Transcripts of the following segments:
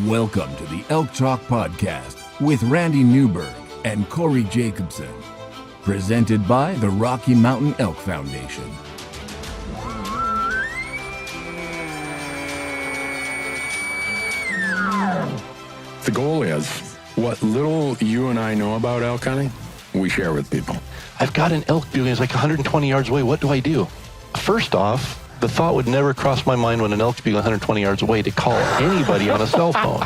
Welcome to the Elk Talk podcast with Randy Newberg and Corey Jacobson, presented by the Rocky Mountain Elk Foundation. The goal is what little you and I know about elk hunting, we share with people. I've got an elk building. It's like 120 yards away. What do I do? First off, the thought would never cross my mind when an elk's being 120 yards away to call anybody on a cell phone.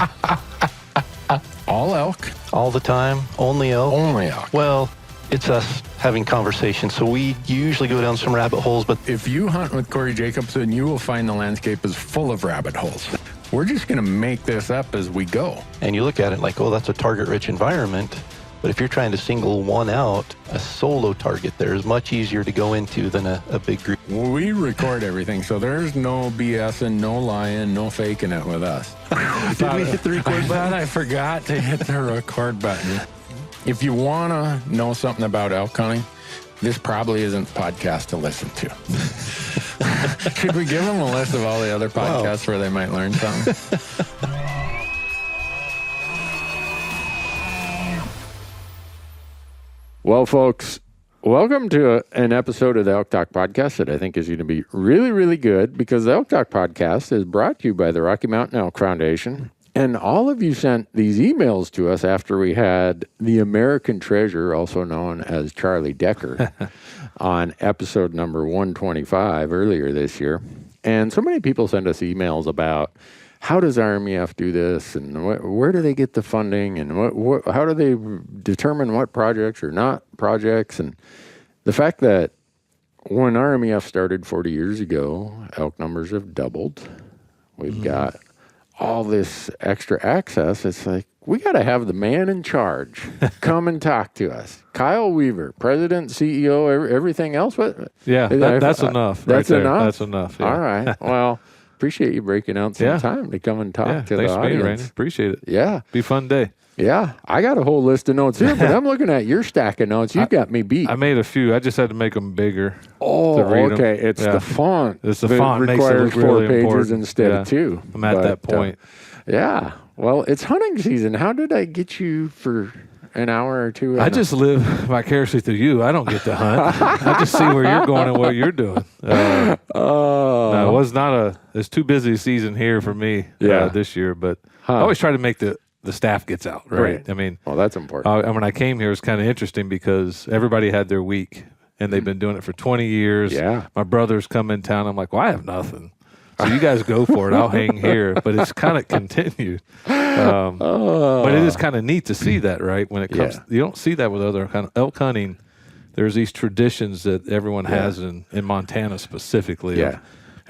All elk? All the time? Only elk? Only elk. Well, it's us having conversations, so we usually go down some rabbit holes, but If you hunt with Corey Jacobson, you will find the landscape is full of rabbit holes. We're just going to make this up as we go. and you look at it like, oh, that's a target-rich environment. But if you're trying to single one out, a solo target there is much easier to go into than a big group. We record everything, so there's no BS and no lying, no faking it with us. Did we hit the record I thought button? I forgot to hit the record button. If you want to know something about elk hunting, this probably isn't the podcast to listen to. Should we give them a list of all the other podcasts where they might learn something? Well, folks, welcome to an episode of the Elk Talk podcast that I think is going to be really, really good because the Elk Talk podcast is brought to you by the Rocky Mountain Elk Foundation. And all of you sent these emails to us after we had the American Treasure, also known as Charlie Decker, on episode number 125 earlier this year. And so many people send us emails about how does RMEF do this, and where do they get the funding, and how do they determine what projects are not projects? And the fact that when RMEF started 40 years ago, elk numbers have doubled. We've got all this extra access. It's like, we got to have the man in charge come and talk to us. Kyle Weaver, president, CEO, everything else. Yeah, that's enough. That's right there. enough? That's enough. Yeah. All right. Well, appreciate you breaking out some time to come and talk to the thanks for being here, audience. Randy. Appreciate it. Yeah. Be a fun day. Yeah. I got a whole list of notes here, but I'm looking at your stack of notes. You got me beat. I made a few. I just had to make them bigger. Oh, to read 'em. okay. It's Yeah. the font. It's the that font makes it requires look 4 really pages important. instead Yeah. of 2. I'm at that point. Yeah. Well, it's hunting season. How did I get you for an hour or two? I just live vicariously through you. I don't get to hunt. I just see where you're going and what you're doing. No, it was not it's too busy a season here for me this year, but I always try to make the staff gets out, right? I mean, well, that's important. and when I came here, it was kind of interesting because everybody had their week, and they've been doing it for 20 years. Yeah. My brothers come in town. I'm like, well, I have nothing. So you guys go for it. I'll hang here. But it's kind of continued. But it is kind of neat to see that, right? When it comes, you don't see that with other kind of elk hunting. There's these traditions that everyone has in Montana specifically. Yeah.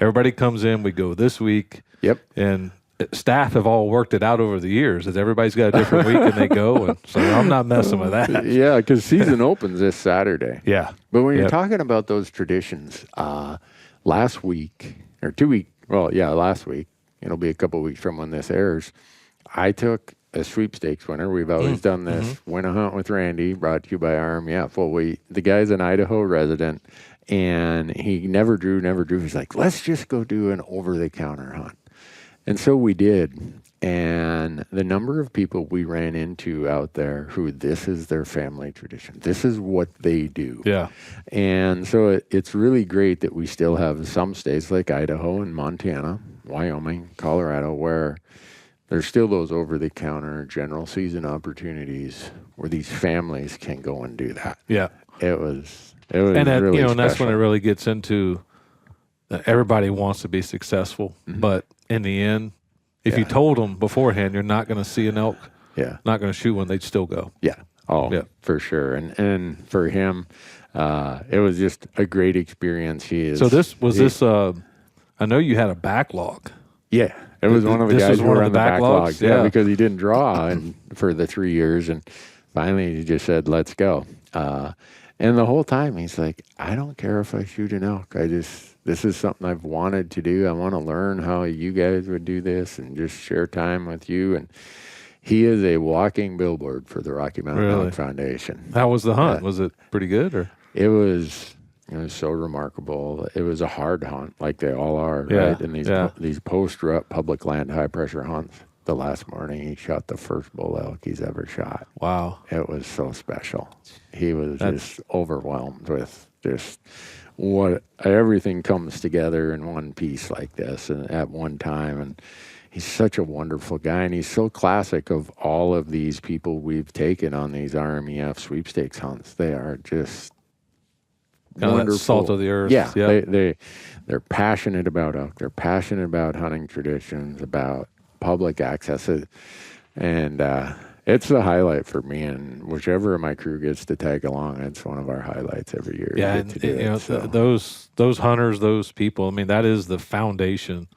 Everybody comes in, we go this week. Yep. And staff have all worked it out over the years that everybody's got a different week and they go. And so I'm not messing with that. Yeah, because season opens this Saturday. Yeah. But when you're talking about those traditions, last week, last week, it'll be a couple of weeks from when this airs, I took a sweepstakes winner. We've always done this. Win a Hunt with Randy, brought to you by RMEF. Well, the guy's an Idaho resident, and he never drew. He's like, let's just go do an over-the-counter hunt. And so we did. And the number of people we ran into out there who this is their family tradition. This is what they do. Yeah. And so it's really great that we still have some states like Idaho and Montana, Wyoming, Colorado, where there's still those over-the-counter general season opportunities where these families can go and do that. Yeah. It was And that, really and that's when it special. really gets into everybody wants to be successful, but in the end, if you told them beforehand you're not going to see an elk, not going to shoot one, they'd still go. Yeah. Oh, Yeah. for sure. And for him, it was just a great experience. So this I know you had a backlog. Yeah. It was one of the This guys was who one were of on the the backlogs? backlogs. Yeah, Yeah. because he didn't draw for the 3 years. And finally he just said, let's go. And the whole time he's like, I don't care if I shoot an elk. This is something I've wanted to do. I want to learn how you guys would do this and just share time with you. And he is a walking billboard for the Rocky Mountain Elk Foundation. How was the hunt? Was it pretty good? Or It was so remarkable. It was a hard hunt, like they all are, right? And these post-rut public land high pressure hunts. the last morning he shot the first bull elk he's ever shot. Wow. It was so special. He was just overwhelmed with just what everything comes together in one piece like this and at one time. And he's such a wonderful guy, and he's so classic of all of these people we've taken on these RMEF sweepstakes hunts. They are just wonderful. Salt of the earth. Yeah, Yep. they're passionate about elk. They're passionate about hunting traditions, about public access, and it's the highlight for me. And whichever of my crew gets to tag along, it's one of our highlights every year. Yeah, and those hunters, those people. I mean, that is the foundation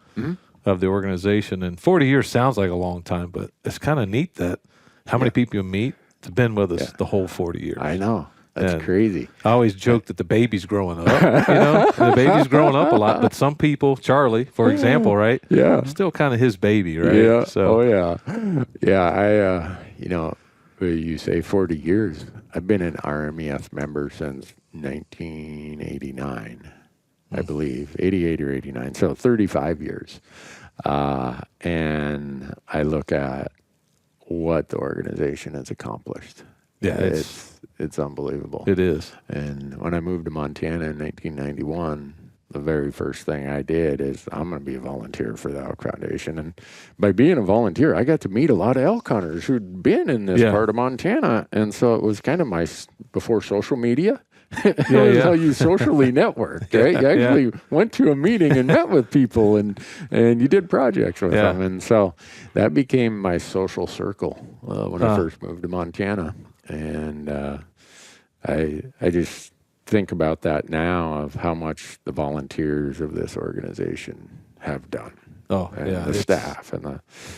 of the organization. And 40 years sounds like a long time, but it's kind of neat that how many people you meet have been with us the whole 40 years. I know. That's crazy. I always joke that the baby's growing up, the baby's growing up a lot, but some people, Charlie, for example, right? Yeah. Still kind of his baby, right? Yeah. So, Yeah. You say 40 years. I've been an RMEF member since 1989, I believe, 88 or 89. So 35 years. And I look at what the organization has accomplished. Yeah, it's unbelievable. It is. And when I moved to Montana in 1991, the very first thing I did is I'm going to be a volunteer for the Elk Foundation. And by being a volunteer, I got to meet a lot of elk hunters who'd been in this part of Montana. And so it was kind of before social media. It was how you socially networked, right? You actually went to a meeting and met with people and you did projects with them. And so that became my social circle when I first moved to Montana. And I just think about that now of how much the volunteers of this organization have done. Oh, and the staff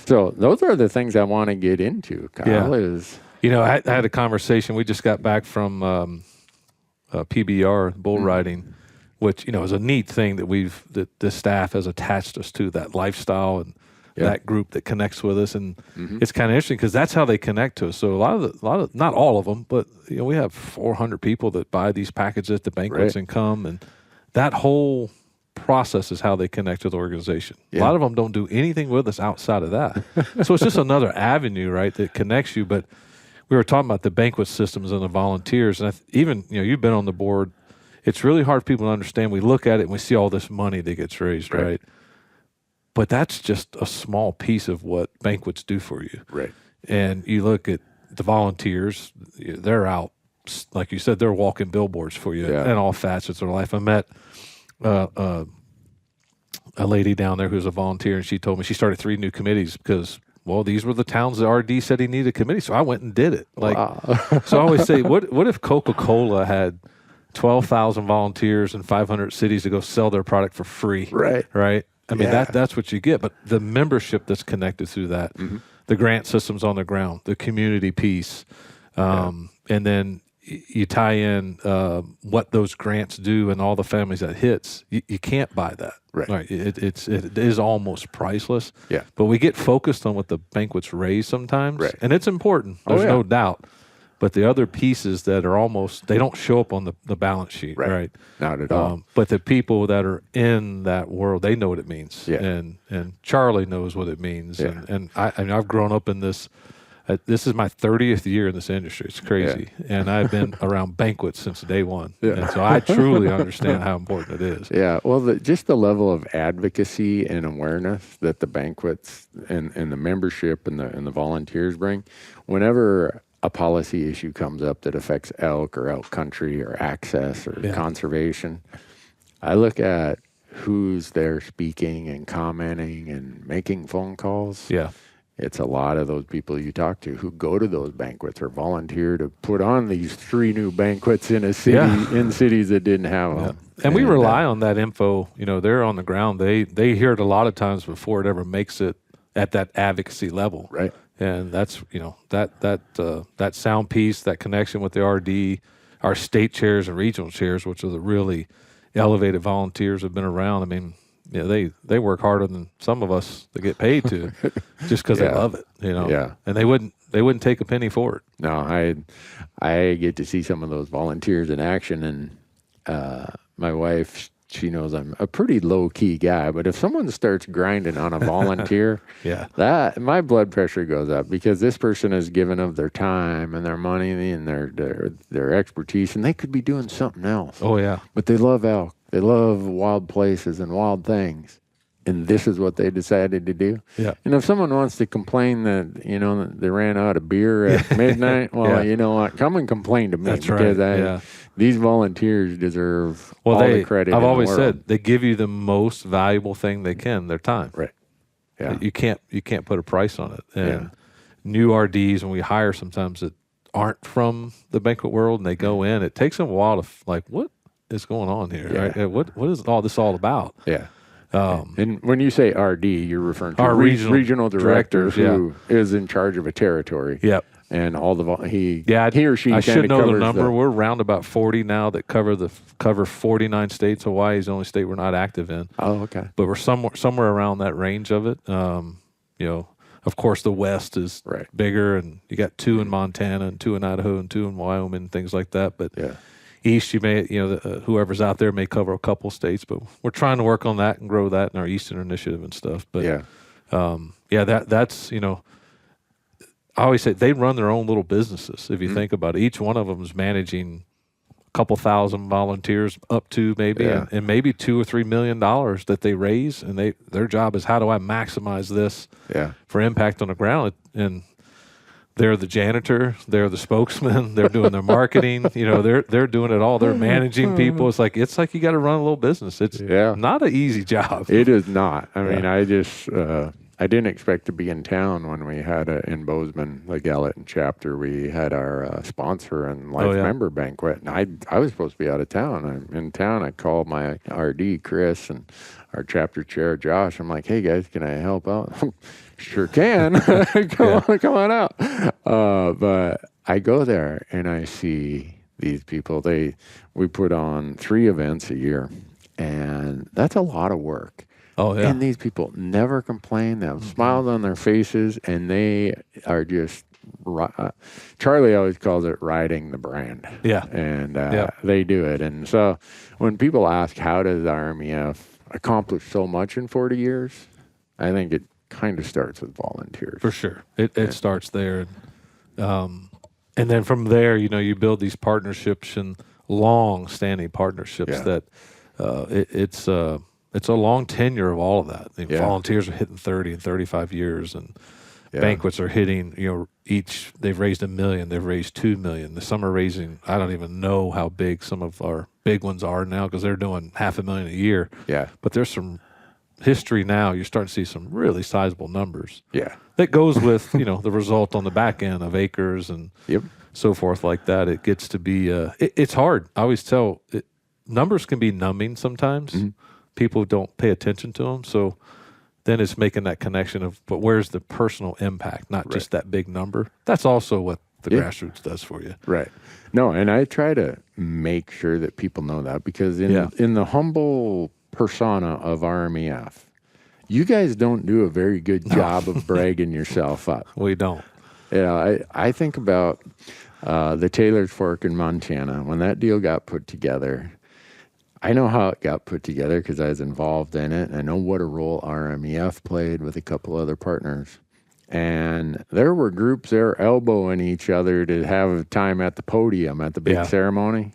so those are the things I want to get into, Kyle. I had a conversation. We just got back from PBR, bull riding, which, is a neat thing that the staff has attached us to, that lifestyle and that group that connects with us. And it's kind of interesting because that's how they connect to us. So a lot of, not all of them, but we have 400 people that buy these packages at the banquets and come, and that whole process is how they connect to the organization. A lot of them don't do anything with us outside of that. So it's just another avenue, right, that connects you. But we were talking about the banquet systems and the volunteers, and even, you've been on the board. It's really hard for people to understand. We look at it and we see all this money that gets raised, right? But that's just a small piece of what banquets do for you. Right. And you look at the volunteers, they're out, like you said, they're walking billboards for you in all facets of their life. I met a lady down there who's a volunteer, and she told me she started 3 new committees because, well, these were the towns the RD said he needed a committee. So I went and did it. So I always say, what if Coca-Cola had 12,000 volunteers in 500 cities to go sell their product for free? Right. I mean, that's what you get. But the membership that's connected through that, the grant systems on the ground, the community piece, and then you tie in what those grants do and all the families that hits. You can't buy that. Right. It is almost priceless. Yeah. But we get focused on what the banquets raise sometimes, and it's important. There's no doubt. But the other pieces that are they don't show up on the balance sheet, right? Not at all. But the people that are in that world, they know what it means. Yeah. And Charlie knows what it means. Yeah. And I've grown up in this. This is my 30th year in this industry. It's crazy. Yeah. And I've been around banquets since day one. Yeah. And so I truly understand how important it is. Yeah. Well, just the level of advocacy and awareness that the banquets and the membership and the volunteers bring, whenever a policy issue comes up that affects elk or elk country or access or conservation, I look at who's there speaking and commenting and making phone calls. Yeah. It's a lot of those people you talk to who go to those banquets or volunteer to put on these 3 new banquets in a city in cities that didn't have them. And we rely on that info. They're on the ground. They hear it a lot of times before it ever makes it at that advocacy level. Right. And that's that sound piece, that connection with the RD, our state chairs and regional chairs, which are the really elevated volunteers have been around. I mean, they work harder than some of us that get paid to, just because they love it. Yeah. And they wouldn't take a penny for it. No, I get to see some of those volunteers in action, and my wife, she knows I'm a pretty low key guy. But if someone starts grinding on a volunteer, that my blood pressure goes up, because this person has given of their time and their money and their expertise, and they could be doing something else. Oh yeah. But they love elk. They love wild places and wild things. And this is what they decided to do. Yeah. And if someone wants to complain that, you know, that they ran out of beer at midnight, well, you know what? Come and complain to me. That's because right. These volunteers deserve all the credit. I've in always the world. said they give you the most valuable thing they can, their time. Right. Yeah. You can't put a price on it. And new RDs, when we hire sometimes that aren't from the banquet world and they go in, it takes them a while to like, what is going on here? Yeah. Right? What is all this all about? Yeah. And when you say RD, you're referring to our regional director who yeah. is in charge of a territory. Yep. And all the he or she. I should know the number. The, we're around about 40 now that cover 49 states. Hawaii is the only state we're not active in. Oh, okay. But we're somewhere around that range of it. You know, of course, the West is bigger, and you got 2 in Montana and 2 in Idaho and 2 in Wyoming and things like that. But East, you may, you know, whoever's out there may cover a couple states, but we're trying to work on that and grow that in our Eastern initiative and stuff. But that's, you know, I always say they run their own little businesses. If you think about it, each one of them is managing a couple thousand volunteers up to maybe, and maybe $2 or $3 million that they raise. And their job is, how do I maximize this for impact on the ground? And they're the janitor, they're the spokesman, they're doing their marketing. You know, they're doing it all. They're managing people. It's like you got to run a little business. It's not an easy job. It is not. I mean, I just I didn't expect to be in town when we had in Bozeman, the Gallatin chapter. We had our sponsor and life member banquet, and I was supposed to be out of town. I'm in town. I called my RD Chris and our chapter chair Josh. I'm like, hey guys, can I help out? Sure can. Come on out. But I go there and I see these people. We put on 3 events a year, and that's a lot of work. Oh, yeah. And these people never complain. They have smiles on their faces, and they are just Charlie always calls it riding the brand. Yeah. And they do it. And so when people ask, how does RMEF accomplish so much in 40 years? I think it kind of starts with volunteers. For sure. It starts there. And then from there, you know, you build these partnerships and long-standing partnerships that it's a long tenure of all of that. I mean, volunteers are hitting 30 and 35 years, and banquets are hitting, you know, they've raised $1 million, they've raised $2 million. Some are raising, I don't even know how big some of our big ones are now, because they're doing $500,000 a year. Yeah. But there's some history now. You're starting to see some really sizable numbers. Yeah. That goes with, you know, the result on the back end of acres and so forth like that. It gets to be, it's hard. I always tell, numbers can be numbing sometimes. Mm-hmm. People don't pay attention to them. So then it's making that connection of, but where's the personal impact, not just that big number. That's also what the grassroots does for you. Right. No, and I try to make sure that people know that, because in the humble persona of RMEF, you guys don't do a very good job of bragging yourself up. We don't. Yeah, I think about the Taylor's Fork in Montana. When that deal got put together, I know how it got put together because I was involved in it. I know what a role RMEF played with a couple other partners. And there were groups there elbowing each other to have time at the podium at the big ceremony.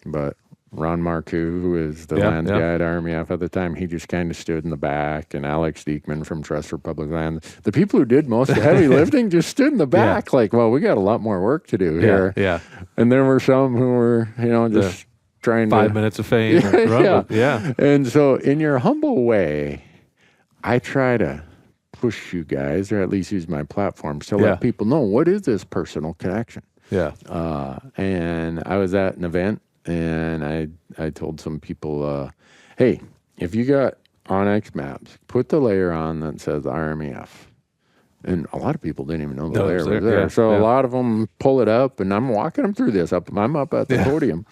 But Ron Marcoux, who is the lands guy at RMEF at the time, he just kind of stood in the back. And Alex Diekman from Trust for Public Land, the people who did most of the heavy lifting just stood in the back like, well, we got a lot more work to do here. Yeah. And there were some who were, you know, just trying 5 minutes of fame. And so in your humble way, I try to push you guys, or at least use my platforms to let people know, what is this personal connection? Yeah. And I was at an event, and I told some people, hey, if you got Onyx maps, put the layer on that says RMEF. And a lot of people didn't even know the layer was there. Yeah, so a lot of them pull it up, and I'm walking them through this. I'm up at the podium.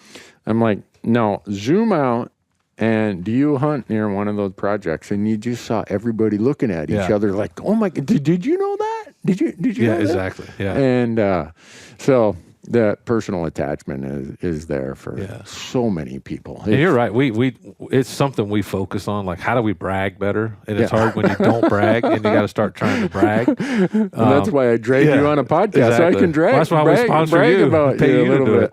I'm like, no, zoom out, and do you hunt near one of those projects? And you just saw everybody looking at each other like, oh my God, did you know that? Did you know that? Exactly. Yeah. And so that personal attachment is there for so many people. And you're right. It's something we focus on. Like, how do we brag better? And it's hard when you don't brag, and you got to start trying to brag. And that's why I dragged you on a podcast, so I can Well, that's why we sponsor brag you, about pay you a you to little do bit.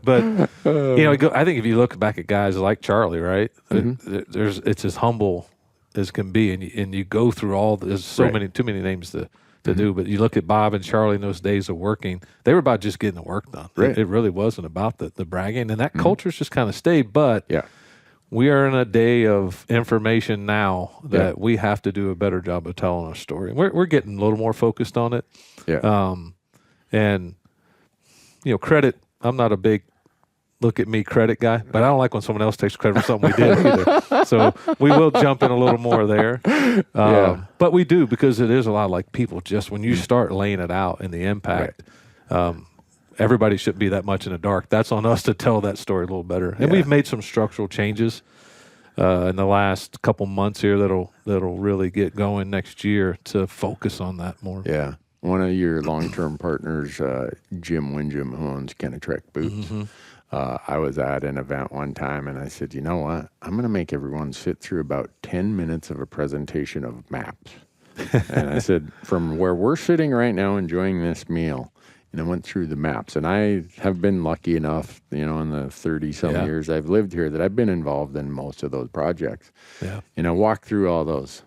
it. But I think if you look back at guys like Charlie, right, it's as humble as can be, and you go through all. There's too many names to do, but you look at Bob and Charlie in those days of working, they were about just getting the work done. Right. It really wasn't about the bragging, and that culture's just kind of stayed. But we are in a day of information now that we have to do a better job of telling our story. We're getting a little more focused on it. Yeah. And credit. I'm not a big look at me credit guy, but I don't like when someone else takes credit for something we did either. So we will jump in a little more there. But we do, because it is a lot like people just, when you start laying it out and the impact, everybody shouldn't be that much in the dark. That's on us to tell that story a little better. And we've made some structural changes in the last couple months here that'll really get going next year to focus on that more. Yeah. One of your long-term partners, Jim Windjam, who owns Kennetrek Boots, I was at an event one time, and I said, you know what? I'm going to make everyone sit through about 10 minutes of a presentation of maps. And I said, from where we're sitting right now enjoying this meal, and I went through the maps. And I have been lucky enough, in the 30-some years I've lived here, that I've been involved in most of those projects. Yeah. And I walked through all those.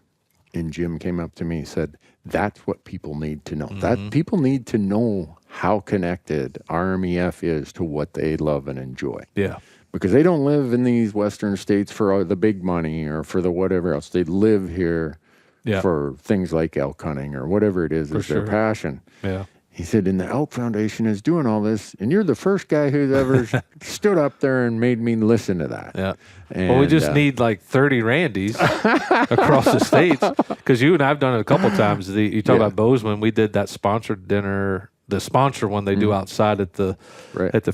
And Jim came up to me and said, that's what people need to know. That people need to know how connected RMEF is to what they love and enjoy. Yeah. Because they don't live in these Western states for the big money or for the whatever else. They live here for things like elk hunting or whatever it is their passion. Yeah. He said, and the Elk Foundation is doing all this, and you're the first guy who's ever stood up there and made me listen to that. Yeah. And, well, we just need like 30 Randys across the states, because you and I've done it a couple times. You talk about Bozeman. We did that sponsored dinner, the sponsor one they do outside at the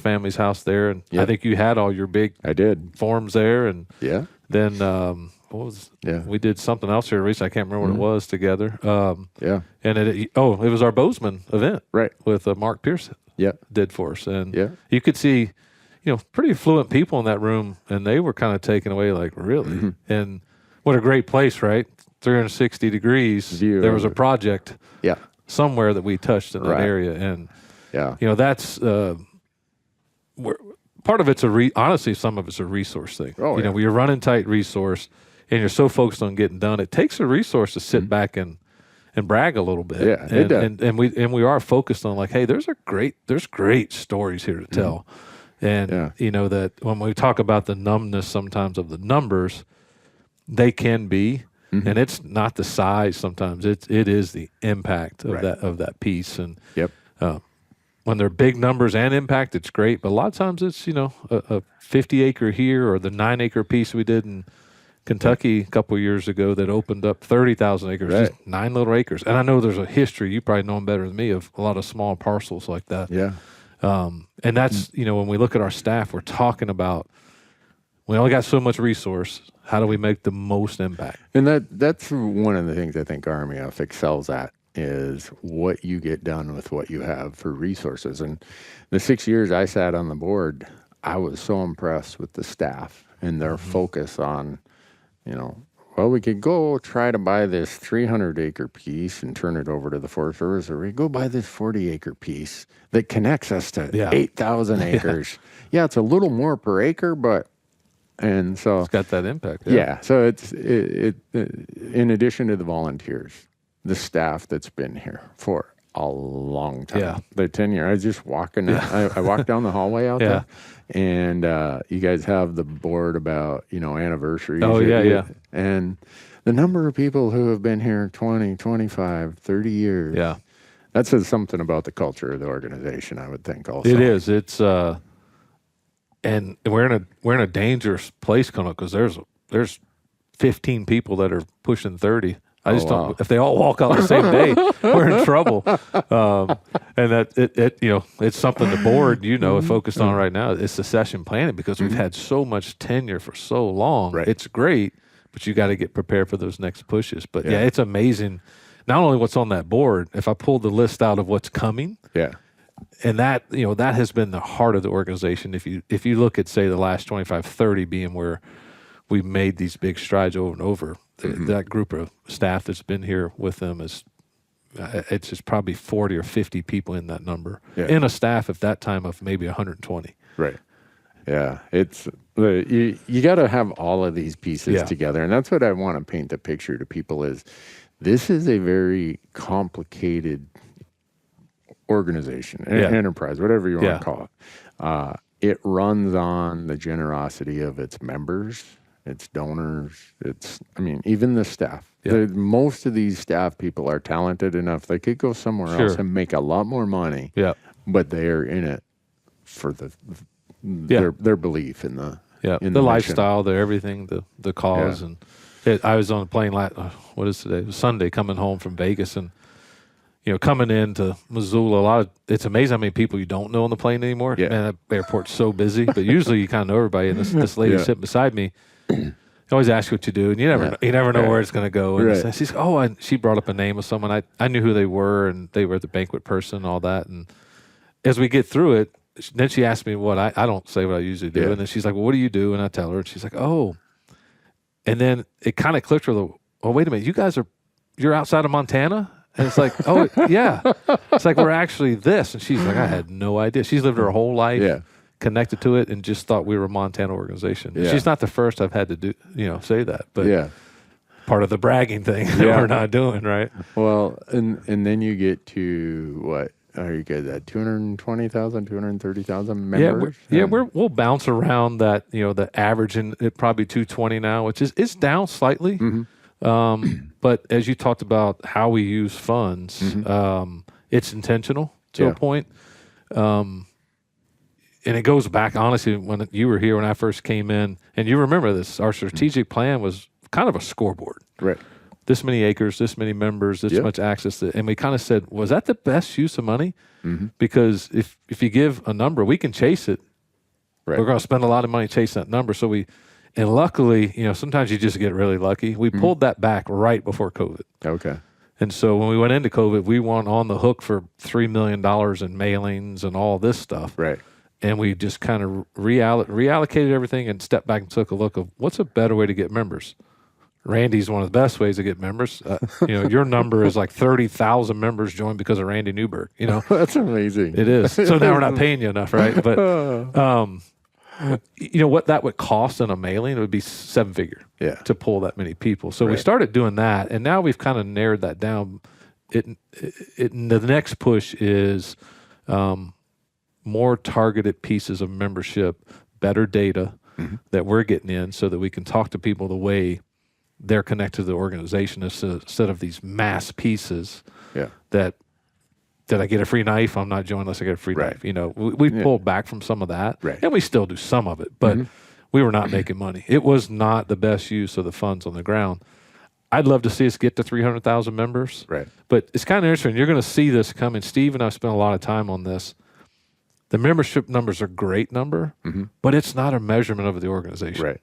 family's house there, and I think you had all your big forms there, and then we did something else here recently. I can't remember what it was together. And it was our Bozeman event, with Mark Pearson. Did for us, and you could see, pretty fluent people in that room, and they were kind of taken away, like, really. And what a great place, right? 360 degrees. View there was a project, somewhere that we touched in that area, and that's part of it's honestly, some of it's a resource thing. When you're running tight resource, and you're so focused on getting done, it takes a resource to sit back and brag a little bit. Yeah, it does. And we are focused on, like, hey, there's great stories here to tell. And that when we talk about the numbness sometimes of the numbers, they can be, and it's not the size sometimes. It is the impact of that piece. And when they're big numbers and impact, it's great. But a lot of times it's a 50 acre here, or the 9 acre piece we did in Kentucky a couple of years ago that opened up 30,000 acres, just 9 little acres. And I know there's a history, you probably know them better than me, of a lot of small parcels like that. Yeah. And that's, when we look at our staff, we're talking about, we only got so much resource. How do we make the most impact? And that's one of the things I think RMEF excels at, is what you get done with what you have for resources. And the 6 years I sat on the board, I was so impressed with the staff and their focus on, we could go try to buy this 300 acre piece and turn it over to the Forest Service, or we go buy this 40 acre piece that connects us to 8,000 acres. It's a little more per acre, and so it's got that impact. So it's in addition to the volunteers, the staff that's been here for a long time. The 10 years. I was just walking. I walked down the hallway out there, and you guys have the board about anniversaries. And the number of people who have been here 20, 25, 30 years. Yeah, that says something about the culture of the organization, I would think. Also, it is. It's and we're in a dangerous place coming up, because there's 15 people that are pushing 30. I just don't. If they all walk out the same day, we're in trouble. And that it's something the board is focused on right now. It's succession planning, because we've had so much tenure for so long. It's great, but you got to get prepared for those next pushes. But it's amazing. Not only what's on that board. If I pull the list out of what's coming, And that, that has been the heart of the organization. If you look at, say, the last 25, 30 being where we've made these big strides over and over, that group of staff that's been here with them is, it's just probably 40 or 50 people in that number. Yeah. In a staff at that time of maybe 120. Right. Yeah. It's, you got to have all of these pieces together. And that's what I want to paint the picture to people is this is a very complicated organization, enterprise, whatever you want to call it. It runs on the generosity of its members, its donors, even the staff. Most of these staff people are talented enough they could go somewhere else and make a lot more money. Yeah, but they are in it for their belief in the in the lifestyle, the everything, the cause. And I was on a plane what is today? It was Sunday, coming home from Vegas, and coming into Missoula, it's amazing how many people you don't know on the plane anymore. Yeah. Man, that airport's so busy. But usually you kind of know everybody. And this lady sitting beside me, always ask you what you do, and you never know where it's going to go. And she's, and she brought up a name of someone. I knew who they were, and they were the banquet person and all that. And as we get through it, then she asked me what I don't say what I usually do. And then she's like, well, what do you do? And I tell her, and she's like, oh. And then it kind of clicked with her, wait a minute, you're outside of Montana? And it's like, oh, yeah. It's like, we're actually this. And she's like, I had no idea. She's lived her whole life connected to it and just thought we were a Montana organization. Yeah. She's not the first I've had to do, say that. But part of the bragging thing that we're not doing, right? Well, and then you get to what? Are you guys at 220,000, 230,000 members? We'll bounce around that, the average in probably 220 now, which is down slightly. But as you talked about how we use funds, it's intentional to a point. And it goes back, honestly, when you were here when I first came in, and you remember this, our strategic plan was kind of a scoreboard. Right. This many acres, this many members, this much access. And we kind of said, was that the best use of money? Because if you give a number, we can chase it. Right. We're going to spend a lot of money chasing that number. And luckily, sometimes you just get really lucky. We pulled that back right before COVID. Okay. And so when we went into COVID, we weren't on the hook for $3 million in mailings and all this stuff. Right. And we just kind of reallocated everything and stepped back and took a look of what's a better way to get members. Randy's one of the best ways to get members. Your number is like 30,000 members joined because of Randy Newberg. That's amazing. It is. So now we're not paying you enough, right? But what that would cost in a mailing? It would be 7-figure to pull that many people. So we started doing that, and now we've kind of narrowed that down. The next push is more targeted pieces of membership, better data that we're getting in, so that we can talk to people the way they're connected to the organization instead of these mass pieces that did I get a free knife? I'm not joining unless I get a free knife. We pulled back from some of that, and we still do some of it, but we were not making money. It was not the best use of the funds on the ground. I'd love to see us get to 300,000 members, but it's kind of interesting. You're going to see this coming. Steve and I spent a lot of time on this. The membership numbers are a great number, but it's not a measurement of the organization.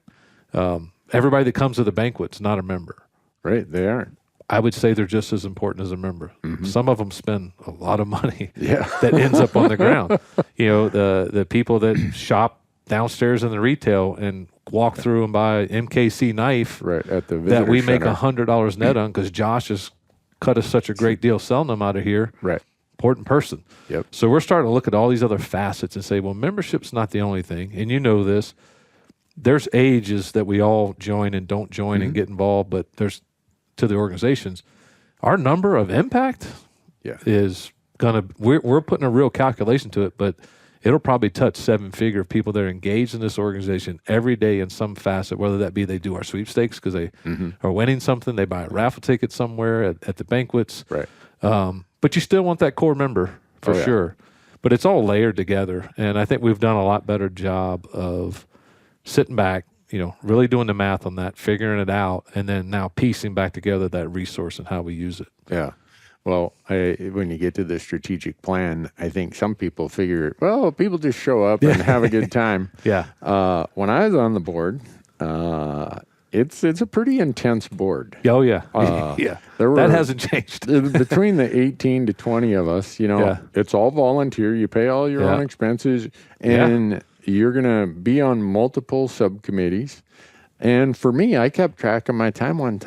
Everybody that comes to the banquet's not a member. Right, they aren't. I would say they're just as important as a member. Some of them spend a lot of money that ends up on the ground. The people that shop downstairs in the retail and walk through and buy MKC knife at the that we make $100 net on because Josh has cut us such a great deal selling them out of here. Right. Important person. Yep. So we're starting to look at all these other facets and say, well, membership's not the only thing. And this. There's ages that we all join and don't join and get involved, but there's to the organizations. Our number of impact is gonna. We're putting a real calculation to it, but it'll probably touch 7-figure of people that are engaged in this organization every day in some facet. Whether that be they do our sweepstakes because they are winning something, they buy a raffle ticket somewhere at the banquets. Right. But you still want that core member for sure. But it's all layered together, and I think we've done a lot better job of sitting back, really doing the math on that, figuring it out, and then now piecing back together that resource and how we use it. Yeah. Well, when you get to the strategic plan, I think some people figure, well, people just show up and have a good time. When I was on the board, it's a pretty intense board. Oh yeah, Yeah. That hasn't changed. Between the 18 to 20 of us, it's all volunteer. You pay all your own expenses, and you're going to be on multiple subcommittees. And for me, I kept track of my time one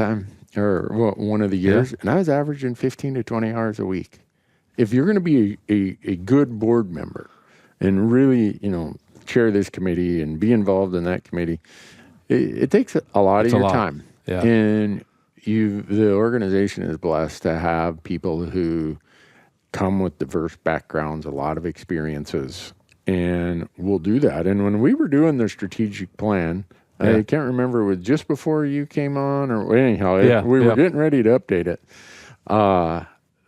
of the years, and I was averaging 15 to 20 hours a week. If you're going to be a good board member and really, chair this committee and be involved in that committee, it takes a lot of your time. Yeah. And the organization is blessed to have people who come with diverse backgrounds, a lot of experiences, and we'll do that. And when we were doing the strategic plan, I can't remember, it was just before you came on, or anyhow, we were getting ready to update it.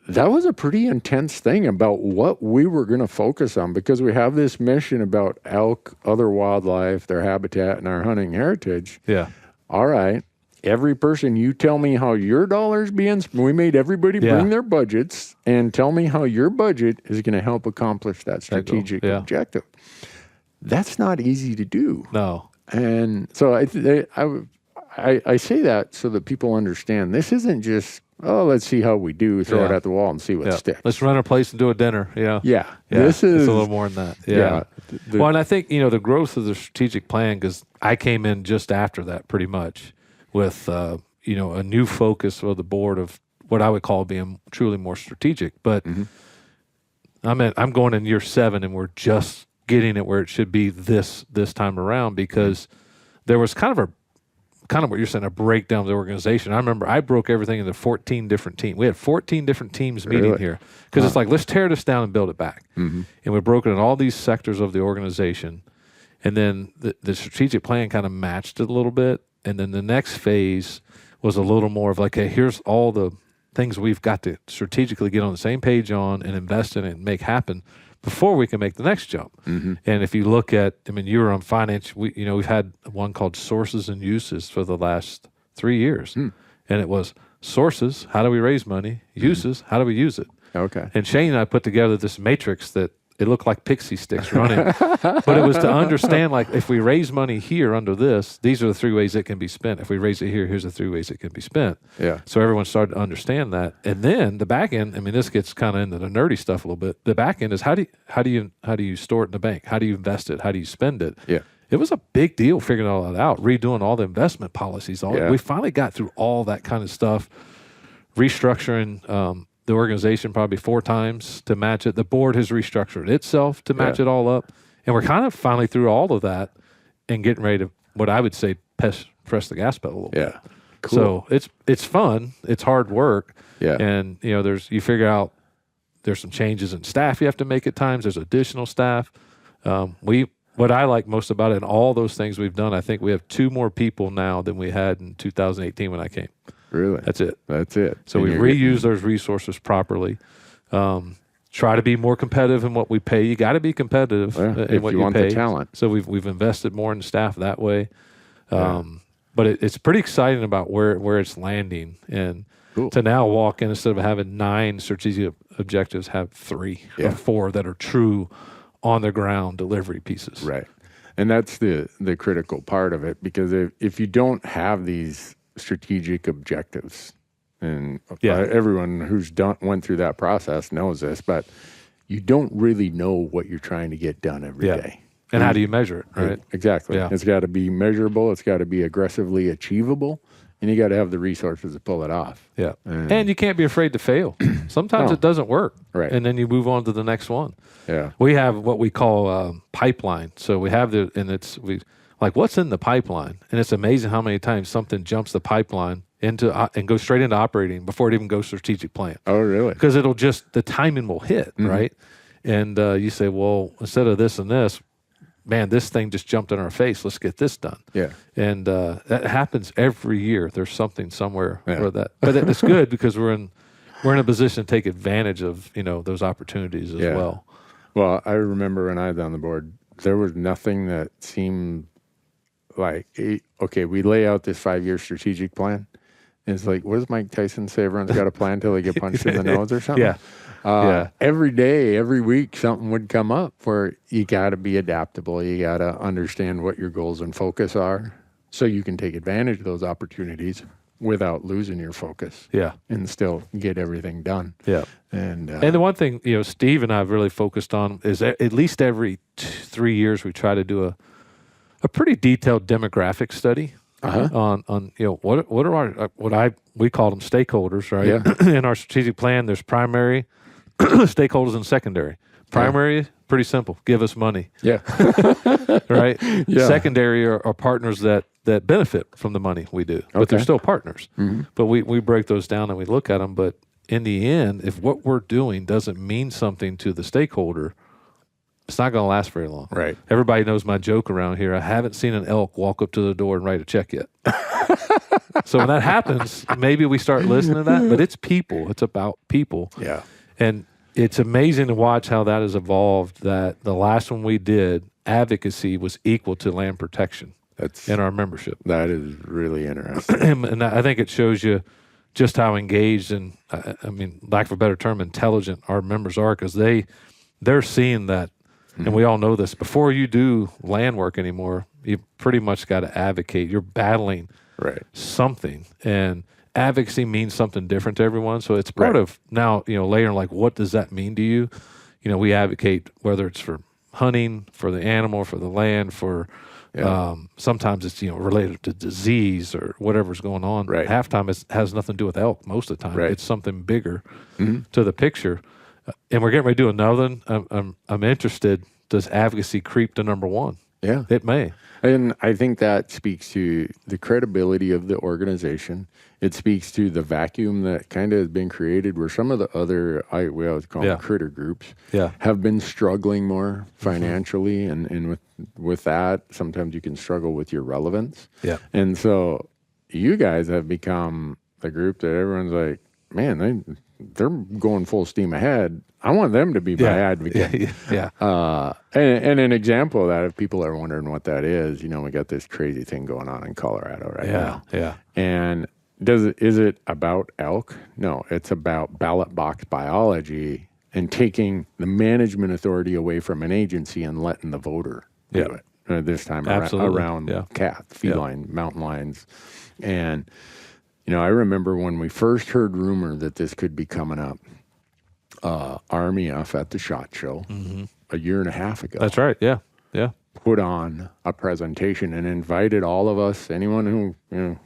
That was a pretty intense thing about what we were going to focus on, because we have this mission about elk, other wildlife, their habitat, and our hunting heritage. Yeah. All right. Every person, you tell me how your dollar's being spent. We made everybody bring their budgets and tell me how your budget is going to help accomplish that strategic objective. That's not easy to do. No. And so I say that so that people understand this isn't just, let's see how we do, throw it at the wall and see what sticks. Let's run a place and do a dinner. Yeah. This is it's a little more than that. Yeah. Well, and I think, the growth of the strategic plan, because I came in just after that pretty much with, a new focus of the board of what I would call being truly more strategic. But I'm going in year 7, and we're just getting it where it should be this time around, because there was kind of what you're saying, a breakdown of the organization. I remember I broke everything into 14 different teams. We had 14 different teams meeting here, because it's like, let's tear this down and build it back. And we broke it in all these sectors of the organization. And then the strategic plan kind of matched it a little bit. And then the next phase was a little more of like, hey, here's all the things we've got to strategically get on the same page on and invest in it and make happen before we can make the next jump. And if you look at, you were on finance, we've had one called sources and uses for the last 3 years. And it was sources, how do we raise money? Uses, how do we use it? Okay. And Shane and I put together this matrix that it looked like pixie sticks running. But it was to understand, like, if we raise money here under this, these are the 3 ways it can be spent. If we raise it here, here's the 3 ways it can be spent. Yeah. So everyone started to understand that. And then the back end, this gets kind of into the nerdy stuff a little bit. The back end is how do you store it in the bank? How do you invest it? How do you spend it? Yeah. It was a big deal figuring all that out, redoing all the investment policies. We finally got through all that kind of stuff, restructuring the organization probably 4 times to match it. The board has restructured itself to match it all up. And we're kind of finally through all of that and getting ready to, what I would say, press the gas pedal a little bit. Cool. So it's fun. It's hard work. Yeah. And, you figure out there's some changes in staff you have to make at times. There's additional staff. What I like most about it and all those things we've done, I think we have 2 more people now than we had in 2018 when I came. Really? That's it. So And we reuse those resources properly. Try to be more competitive in what we pay. You got to be competitive in what you want pay. The talent. So we've invested more in staff that way. But it's pretty exciting about where it's landing, and to now walk in, instead of having 9 strategic objectives, have 3 or 4 that are true on the ground delivery pieces. Right. And that's the critical part of it, because if you don't have these strategic objectives, and everyone who's went through that process knows this, but you don't really know what you're trying to get done every day. And how do you measure it, right? Exactly. Yeah. It's got to be measurable. It's got to be aggressively achievable, and you got to have the resources to pull it off. Yeah. And you can't be afraid to fail. Sometimes it doesn't work. Right. And then you move on to the next one. Yeah. We have what we call pipeline. So we have what's in the pipeline? And it's amazing how many times something jumps the pipeline into and goes straight into operating before it even goes strategic plan. Oh, really? Because the timing will hit, right? And you say, well, instead of this and this, man, this thing just jumped in our face. Let's get this done. Yeah. And that happens every year. There's something somewhere where that. But it's good because we're in a position to take advantage of those opportunities as well. Well, I remember when I was on the board, there was nothing that seemed like, okay, we lay out this 5-year strategic plan. And it's like, what does Mike Tyson say? Everyone's got a plan until they get punched in the nose or something. Every day, every week, something would come up where you got to be adaptable. You got to understand what your goals and focus are. so you can take advantage of those opportunities without losing your focus. Yeah. And still get everything done. Yeah. And the one thing, Steve and I have really focused on is at least every 3 years we try to do a pretty detailed demographic study on what are our we call them stakeholders, right? Yeah. In our strategic plan, there's primary stakeholders and secondary. Primary, pretty simple. Give us money. Yeah. Right? Yeah. Secondary are partners that benefit from the money we do, but they're still partners. Mm-hmm. But we break those down and we look at them. But in the end, if what we're doing doesn't mean something to the stakeholder, it's not going to last very long. Right. Everybody knows my joke around here. I haven't seen an elk walk up to the door and write a check yet. So when that happens, maybe we start listening to that. But it's people. It's about people. Yeah. And it's amazing to watch how that has evolved, that the last one we did, advocacy, was equal to land protection in our membership. That is really interesting. And I think it shows you just how engaged and, lack of a better term, intelligent our members are, because they're seeing that. And we all know this. Before you do land work anymore, you pretty much got to advocate. You're battling something. And advocacy means something different to everyone. So it's part of now, layering, like, what does that mean to you? We advocate whether it's for hunting, for the animal, for the land, for sometimes it's, related to disease or whatever's going on. Right. Half time it has nothing to do with elk most of the time. Right. It's something bigger to the picture. And we're getting ready to do another one. I'm interested. Does advocacy creep to number one? Yeah. It may. And I think that speaks to the credibility of the organization. It speaks to the vacuum that kind of has been created where some of the other, we always call them critter groups, have been struggling more financially. And with that, sometimes you can struggle with your relevance. Yeah. And so you guys have become the group that everyone's like, man, they're going full steam ahead. I want them to be my advocate. And an example of that, if people are wondering what that is, we got this crazy thing going on in Colorado right now. Yeah. And is it about elk? No, it's about ballot box biology and taking the management authority away from an agency and letting the voter do it. This time around cats, feline, mountain lions. And I remember when we first heard rumor that this could be coming up, RMEF at the SHOT Show a year and a half ago. That's right. Yeah. Put on a presentation and invited all of us, anyone who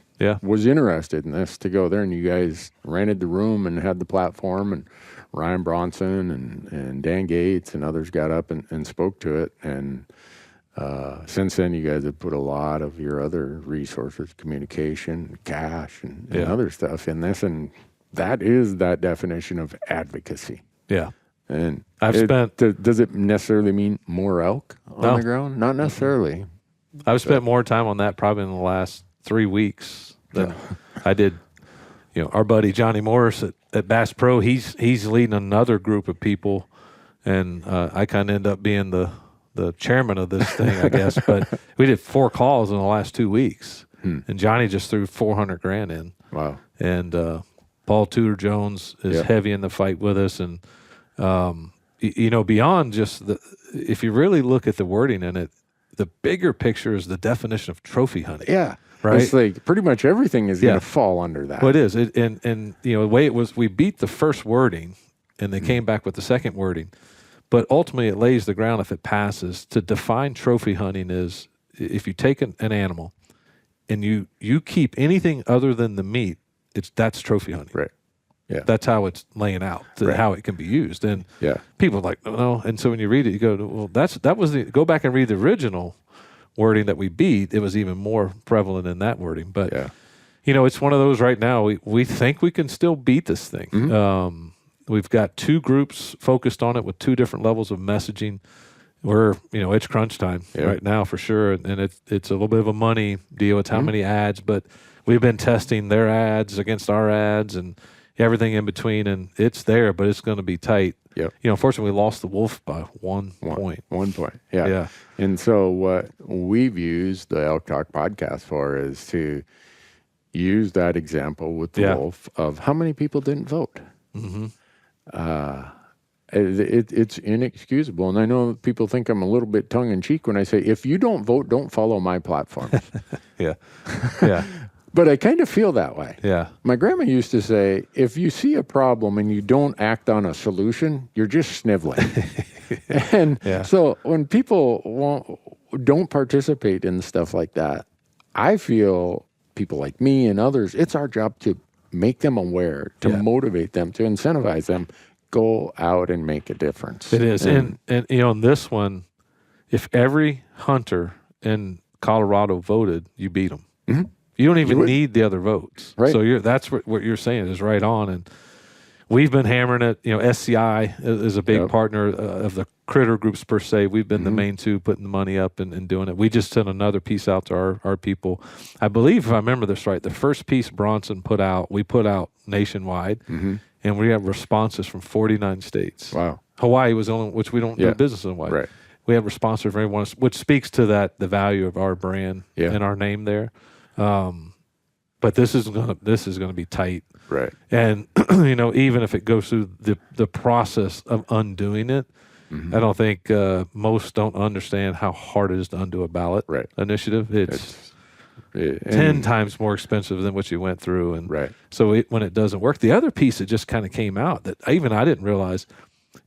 was interested in this, to go there. And you guys rented the room and had the platform, and Ryan Bronson and Dan Gates and others got up and spoke to it. And since then, you guys have put a lot of your other resources, communication, cash, and other stuff in this. And that is that definition of advocacy. Yeah. And does it necessarily mean more elk on the ground? Not necessarily. I've spent more time on that probably in the last 3 weeks than I did. Our buddy Johnny Morris at Bass Pro, he's leading another group of people, and I kind of end up being the chairman of this thing, I guess. But we did 4 calls in the last 2 weeks, and Johnny just threw $400,000 in. Wow! And Paul Tudor Jones is heavy in the fight with us, and beyond just if you really look at the wording in it, the bigger picture is the definition of trophy hunting. Yeah, right. It's like pretty much everything is going to fall under that. Well, it is, and the way it was, we beat the first wording, and they came back with the second wording. But ultimately, it lays the ground, if it passes, to define trophy hunting is if you take an animal and you keep anything other than the meat, that's trophy hunting. Right. Yeah. That's how it's laying out, how it can be used. And people are like, no. And so when you read it, you go, well, go back and read the original wording that we beat. It was even more prevalent in that wording. But, it's one of those right now. We think we can still beat this thing. We've got 2 groups focused on it with 2 different levels of messaging. It's crunch time right now for sure. And it's a little bit of a money deal. It's how many ads, but we've been testing their ads against our ads and everything in between, and it's there, but it's going to be tight. Yep. Unfortunately, we lost the wolf by 1 point. 1 point. Yeah. And so what we've used the Elk Talk podcast for is to use that example with the wolf of how many people didn't vote. it's inexcusable. And I know people think I'm a little bit tongue-in-cheek when I say, if you don't vote, don't follow my platform. Yeah. Yeah. But I kind of feel that way. Yeah. My grandma used to say, if you see a problem and you don't act on a solution, you're just sniveling. And so when people don't participate in stuff like that, I feel people like me and others, it's our job to make them aware, to motivate them, to incentivize them, go out and make a difference. It is. And on this one, if every hunter in Colorado voted, you beat them. Mm-hmm. You don't even need the other votes. Right. So that's what you're saying is right on. And we've been hammering it. SCI is a big partner of the critter groups per se. We've been the main two putting the money up and doing it. We just sent another piece out to our people. I believe, if I remember this right, the first piece Bronson we put out nationwide, and we have responses from 49 states. Wow. Hawaii was the only, which we don't do business in Hawaii. Right. We have responses from everyone, which speaks to the value of our brand and our name there. But this is gonna be tight, right? And even if it goes through the process of undoing it, I don't think most don't understand how hard it is to undo a ballot initiative. It's 10 times more expensive than what you went through, and so when it doesn't work, the other piece that just kind of came out that I didn't realize,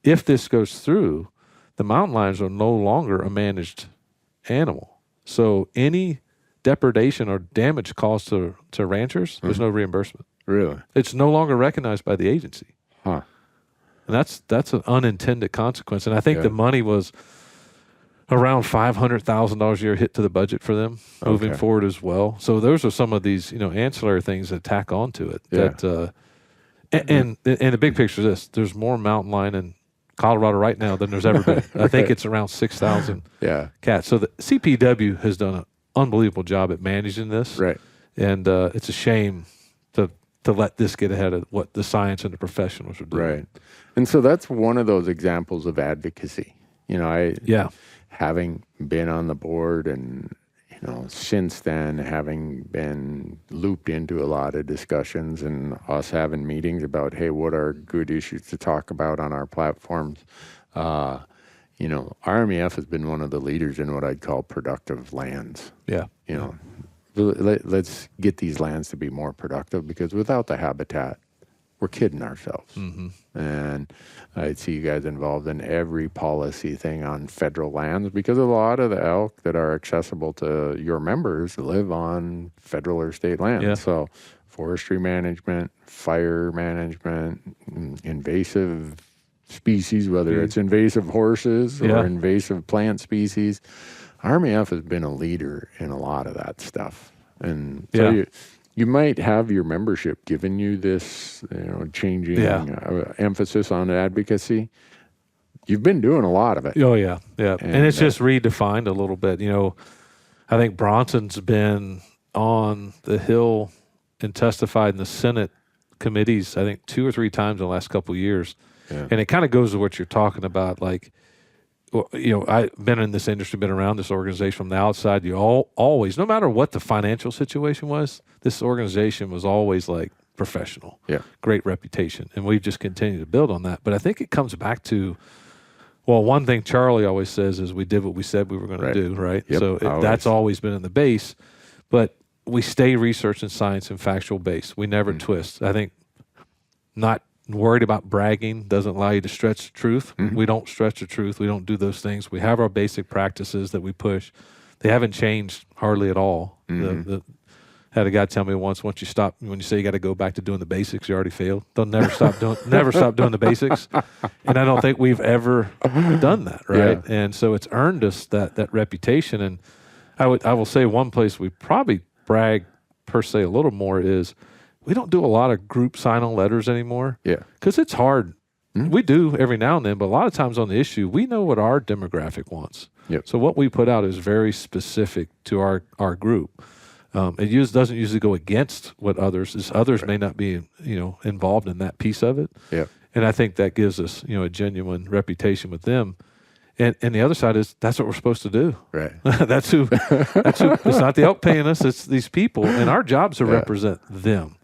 if this goes through, the mountain lions are no longer a managed animal, so any depredation or damage caused to ranchers, there's no reimbursement. Really? It's no longer recognized by the agency. Huh. And that's an unintended consequence. And I think the money was around $500,000 a year hit to the budget for them moving forward as well. So those are some of these, ancillary things that tack onto it. That and the big picture is this: there's more mountain lion in Colorado right now than there's ever been. I think it's around 6,000 cats. So the CPW has done an unbelievable job at managing this, and it's a shame to let this get ahead of what the science and the professionals are doing. And so that's one of those examples of advocacy. Having been on the board and since then having been looped into a lot of discussions and us having meetings about, hey, what are good issues to talk about on our platforms. RMEF has been one of the leaders in what I'd call productive lands. Let's get these lands to be more productive, because without the habitat, we're kidding ourselves. And I see you guys involved in every policy thing on federal lands, because a lot of the elk that are accessible to your members live on federal or state land. So forestry management, fire management, invasive species, whether it's invasive horses or invasive plant species. RMEF has been a leader in a lot of that stuff. And so you might have your membership giving you this changing emphasis on advocacy. You've been doing a lot of it. And it's just redefined a little bit. I think Bronson's been on the Hill and testified in the Senate committees, I think 2 or 3 times in the last couple of years. And it kind of goes to what you're talking about. Like, I've been in this industry, been around this organization from the outside. You always, no matter what the financial situation was, this organization was always like professional, great reputation. And we've just continued to build on that. But I think it comes back to, one thing Charlie always says is we did what we said we were going to do, right? So that's always been in the base. But we stay research and science and factual base. We never twist. I think not worried about bragging doesn't allow you to stretch the truth. We don't stretch the truth. We don't do those things. We have our basic practices that we push. They haven't changed hardly at all. Had a guy tell me once you say you got to go back to doing the basics, you already failed. They'll never stop doing the basics. And I don't think we've ever done that, right? And so it's earned us that reputation. And I will say one place we probably brag per se a little more is we don't do a lot of group sign-on letters anymore. Because it's hard. We do every now and then, but a lot of times on the issue, we know what our demographic wants. So what we put out is very specific to our group. It doesn't usually go against what others may not be, involved in that piece of it. And I think that gives us, a genuine reputation with them. And the other side is that's what we're supposed to do. That's who. It's not the elk paying us; it's these people, and our job's to represent them.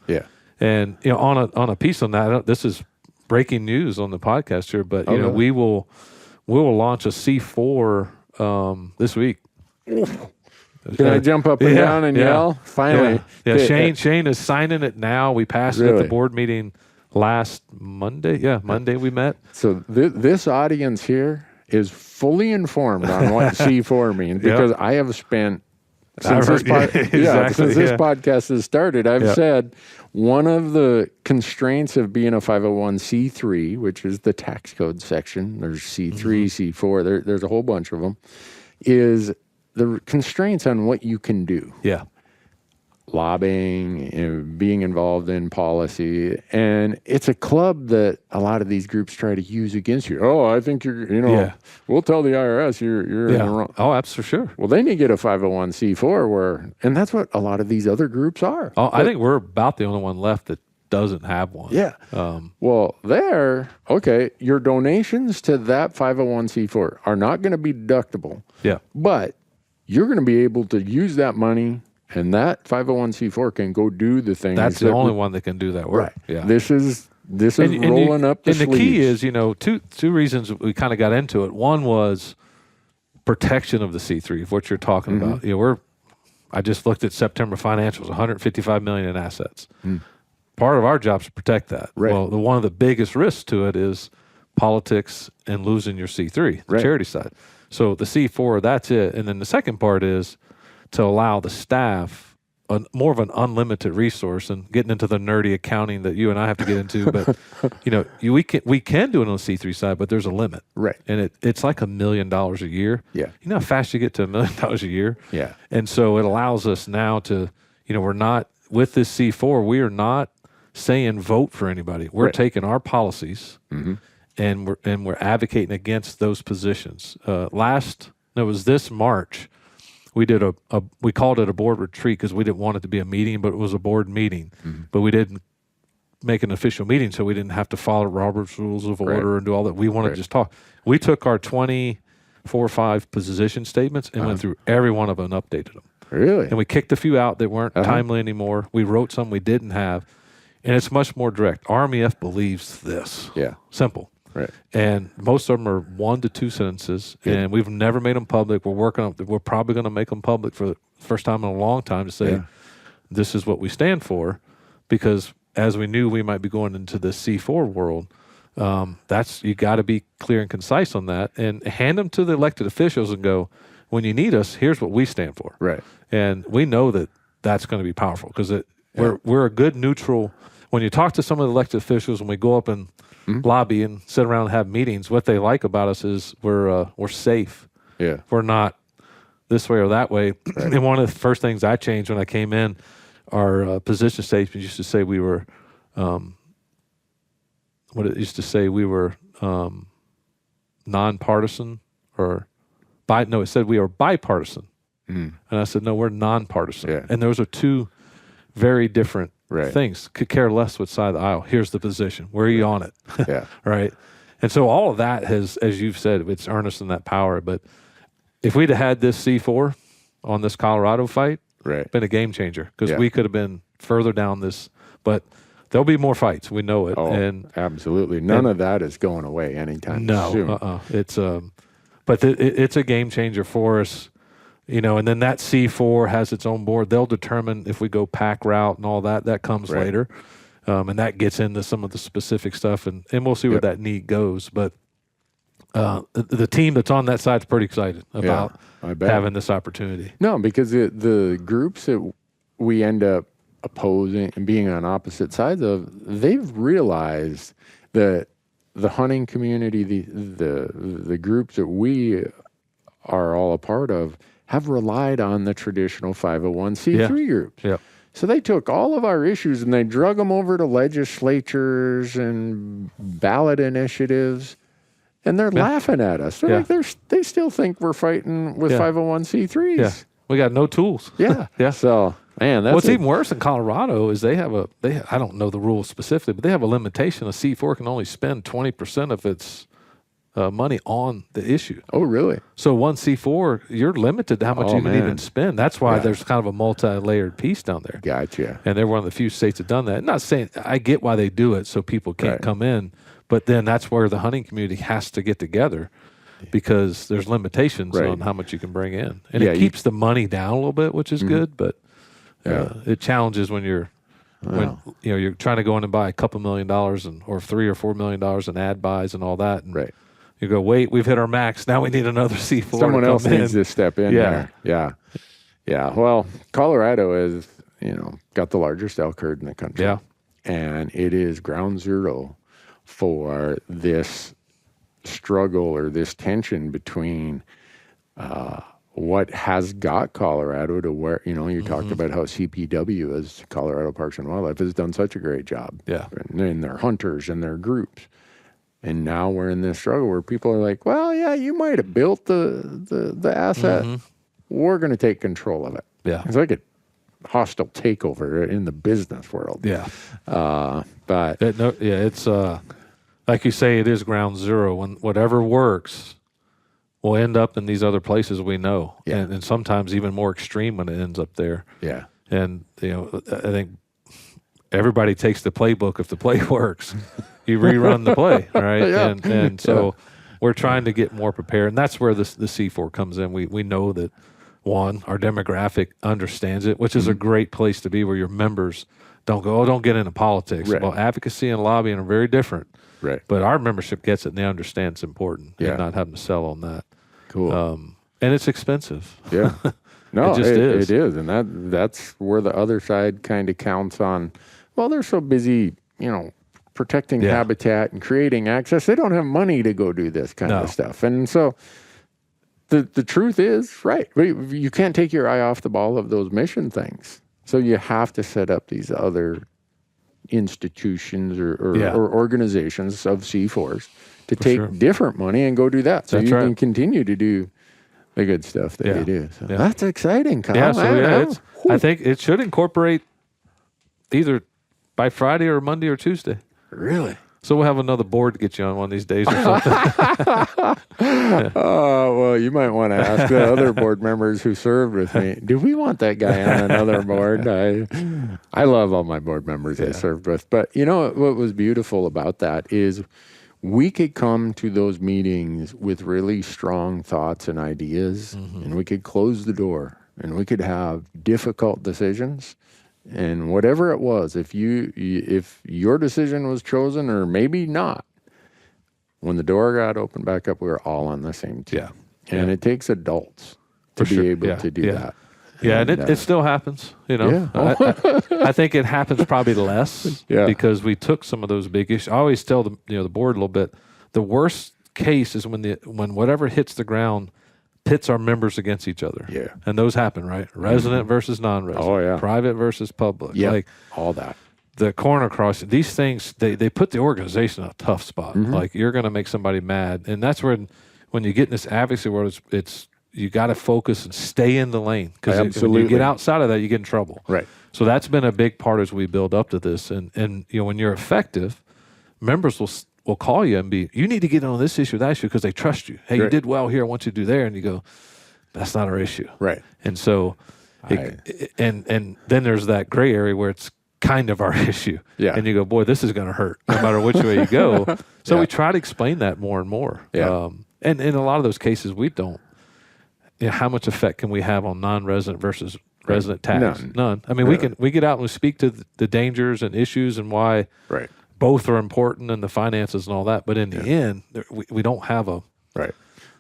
And on a piece on that, this is breaking news on the podcast here, but we will launch a C4 this week. Can I jump up and down and yell? Finally. Yeah. Shane is signing it now. We passed it at the board meeting last Monday. Yeah, Monday we met. So this audience here is fully informed on what C4 means because I have spent since this podcast has started, I've said one of the constraints of being a 501c3, which is the tax code section, there's C3, C4, there's a whole bunch of them, is the constraints on what you can do. Yeah. Lobbying, being involved in policy. And it's a club that a lot of these groups try to use against you. Oh, I think we'll tell the IRS you're in the wrong. Oh, that's for sure. Well, then you get a 501c4 and that's what a lot of these other groups are. Oh, I think we're about the only one left that doesn't have one. Yeah. Your donations to that 501c4 are not going to be deductible. Yeah. But you're going to be able to use that money. And that 501c4 can go do the things. That's the only one that can do that work. Right. Yeah. This is rolling up the sleeves. And the key is, two reasons we kind of got into it. One was protection of the C3, of what you're talking about. I just looked at September financials, $155 million in assets. Part of our job is to protect that. Right. Well, one of the biggest risks to it is politics and losing your C3, the charity side. So the C4, that's it. And then the second part is to allow the staff more of an unlimited resource, and getting into the nerdy accounting that you and I have to get into. But we can do it on the C3 side, but there's a limit, right? And it's like $1 million a year. Yeah, you know how fast you get to $1 million a year. Yeah, and so it allows us now to, we're not with this C4. We are not saying vote for anybody. We're taking our policies and we're advocating against those positions. It was this March. We did we called it a board retreat because we didn't want it to be a meeting, but it was a board meeting. But we didn't make an official meeting, so we didn't have to follow Robert's Rules of Order and do all that. We wanted to just talk. We took our 24 or 5 position statements and went through every one of them and updated them. Really? And we kicked a few out that weren't timely anymore. We wrote some we didn't have, and it's much more direct. RMEF believes this. Yeah. Simple. Right. And most of them are 1 to 2 sentences, and we've never made them public. We're probably going to make them public for the first time in a long time to say this is what we stand for, because as we knew we might be going into the C4 world, you got to be clear and concise on that, and hand them to the elected officials and go, when you need us, here's what we stand for. Right. And we know that that's going to be powerful because we're a good neutral. When you talk to some of the elected officials, when we go up and lobby and sit around and have meetings, what they like about us is we're safe. Yeah. We're not this way or that way. Right. And one of the first things I changed when I came in, our position statement used to say we were, nonpartisan it said we are bipartisan. And I said, no, we're nonpartisan. Yeah. And those are two very different things. Could care less which side of the aisle. Here's the position. Where are you on it? Yeah. Right. And so all of that has, as you've said, it's earnest in that power. But if we'd have had this C4 on this Colorado fight, been a game changer, because we could have been further down this. But there'll be more fights. We know it. Oh, and absolutely. None of that is going away anytime soon. It's it's a game changer for us. And then that C4 has its own board. They'll determine if we go PAC route and all that. That comes later. And that gets into some of the specific stuff. And we'll see where that need goes. But the team that's on that side is pretty excited about having this opportunity. No, because the groups that we end up opposing and being on opposite sides of, they've realized that the hunting community, the groups that we are all a part of, have relied on the traditional 501c3 groups. Yeah. So they took all of our issues and they drug them over to legislatures and ballot initiatives, and they're laughing at us. They're like, they still think we're fighting with 501c3s. Yeah. We got no tools. Yeah. So, man, that's what's even worse in Colorado is I don't know the rules specifically, but they have a limitation. A C4 can only spend 20% of its money on the issue. Oh, really? So one C4, you're limited to how much you can even spend. That's why there's kind of a multi-layered piece down there. Gotcha. And they're one of the few states that done that. I'm not saying I get why they do it so people can't come in, but then that's where the hunting community has to get together because there's limitations on how much you can bring in. And it keeps the money down a little bit, which is good, but it challenges when you're you're trying to go in and buy a couple $1 million or $3 or $4 million in ad buys and all that. And you go, wait, we've hit our max. Now we need another C4. Someone else needs to step in there. Yeah. Yeah. Well, Colorado is, got the largest elk herd in the country. Yeah. And it is ground zero for this struggle or this tension between what has got Colorado to where, you talked about how CPW, as Colorado Parks and Wildlife, has done such a great job. Yeah. In their hunters and their groups. And now we're in this struggle where people are like, well, yeah, you might have built the asset. We're going to take control of it. Yeah. It's like a hostile takeover in the business world. Yeah. But it's like you say, it is ground zero. When whatever works will end up in these other places we know. Yeah. And sometimes even more extreme when it ends up there. Yeah. And, I think everybody takes the playbook if the play works. You rerun the play, right? Yeah. And so we're trying to get more prepared. And that's where the C4 comes in. We know that, one, our demographic understands it, which is a great place to be where your members don't go, don't get into politics. Right. Well, advocacy and lobbying are very different. Right. But our membership gets it and they understand it's important and not having to sell on that. Cool. And it's expensive. Yeah. No, it just is. It is. And that's where the other side kind of counts on, well, they're so busy, protecting habitat and creating access. They don't have money to go do this kind of stuff. And so the truth is, you can't take your eye off the ball of those mission things. So you have to set up these other institutions or organizations of C4s to take different money and go do that. So you can continue to do the good stuff that you do. So that's exciting, Kyle. Yeah, I think it should incorporate either by Friday or Monday or Tuesday. Really? So we'll have another board to get you on one of these days or something. Well, you might want to ask the other board members who served with me. Do we want that guy on another board? I love all my board members I served with. But what was beautiful about that is we could come to those meetings with really strong thoughts and ideas, and we could close the door, and we could have difficult decisions. And whatever it was, if your decision was chosen or maybe not, when the door got opened back up, we were all on the same team. Yeah. And it takes adults to be able to do that. Yeah, and it still happens, I think it happens probably less because we took some of those big issues. I always tell the board a little bit, the worst case is when whatever hits the ground pits our members against each other. Yeah. And those happen, right? Resident versus non-resident. Oh, yeah. Private versus public. Yeah. Like all that. The corner crossing, these things, they put the organization in a tough spot. Like you're going to make somebody mad. And that's when you get in this advocacy world, it's you got to focus and stay in the lane. Because when you get outside of that, you get in trouble. Right. So that's been a big part as we build up to this. And when you're effective, members will call you and you need to get on this issue or that issue because they trust you. Hey, you did well here. I want you to do there. And you go, that's not our issue. Right. And so, and then there's that gray area where it's kind of our issue. Yeah. And you go, boy, this is going to hurt no matter which way you go. So we try to explain that more and more. Yeah. And in a lot of those cases, we don't. How much effect can we have on non-resident versus resident tax? None. I mean, we get out and we speak to the dangers and issues and why both are important and the finances and all that. But in the end, we don't have a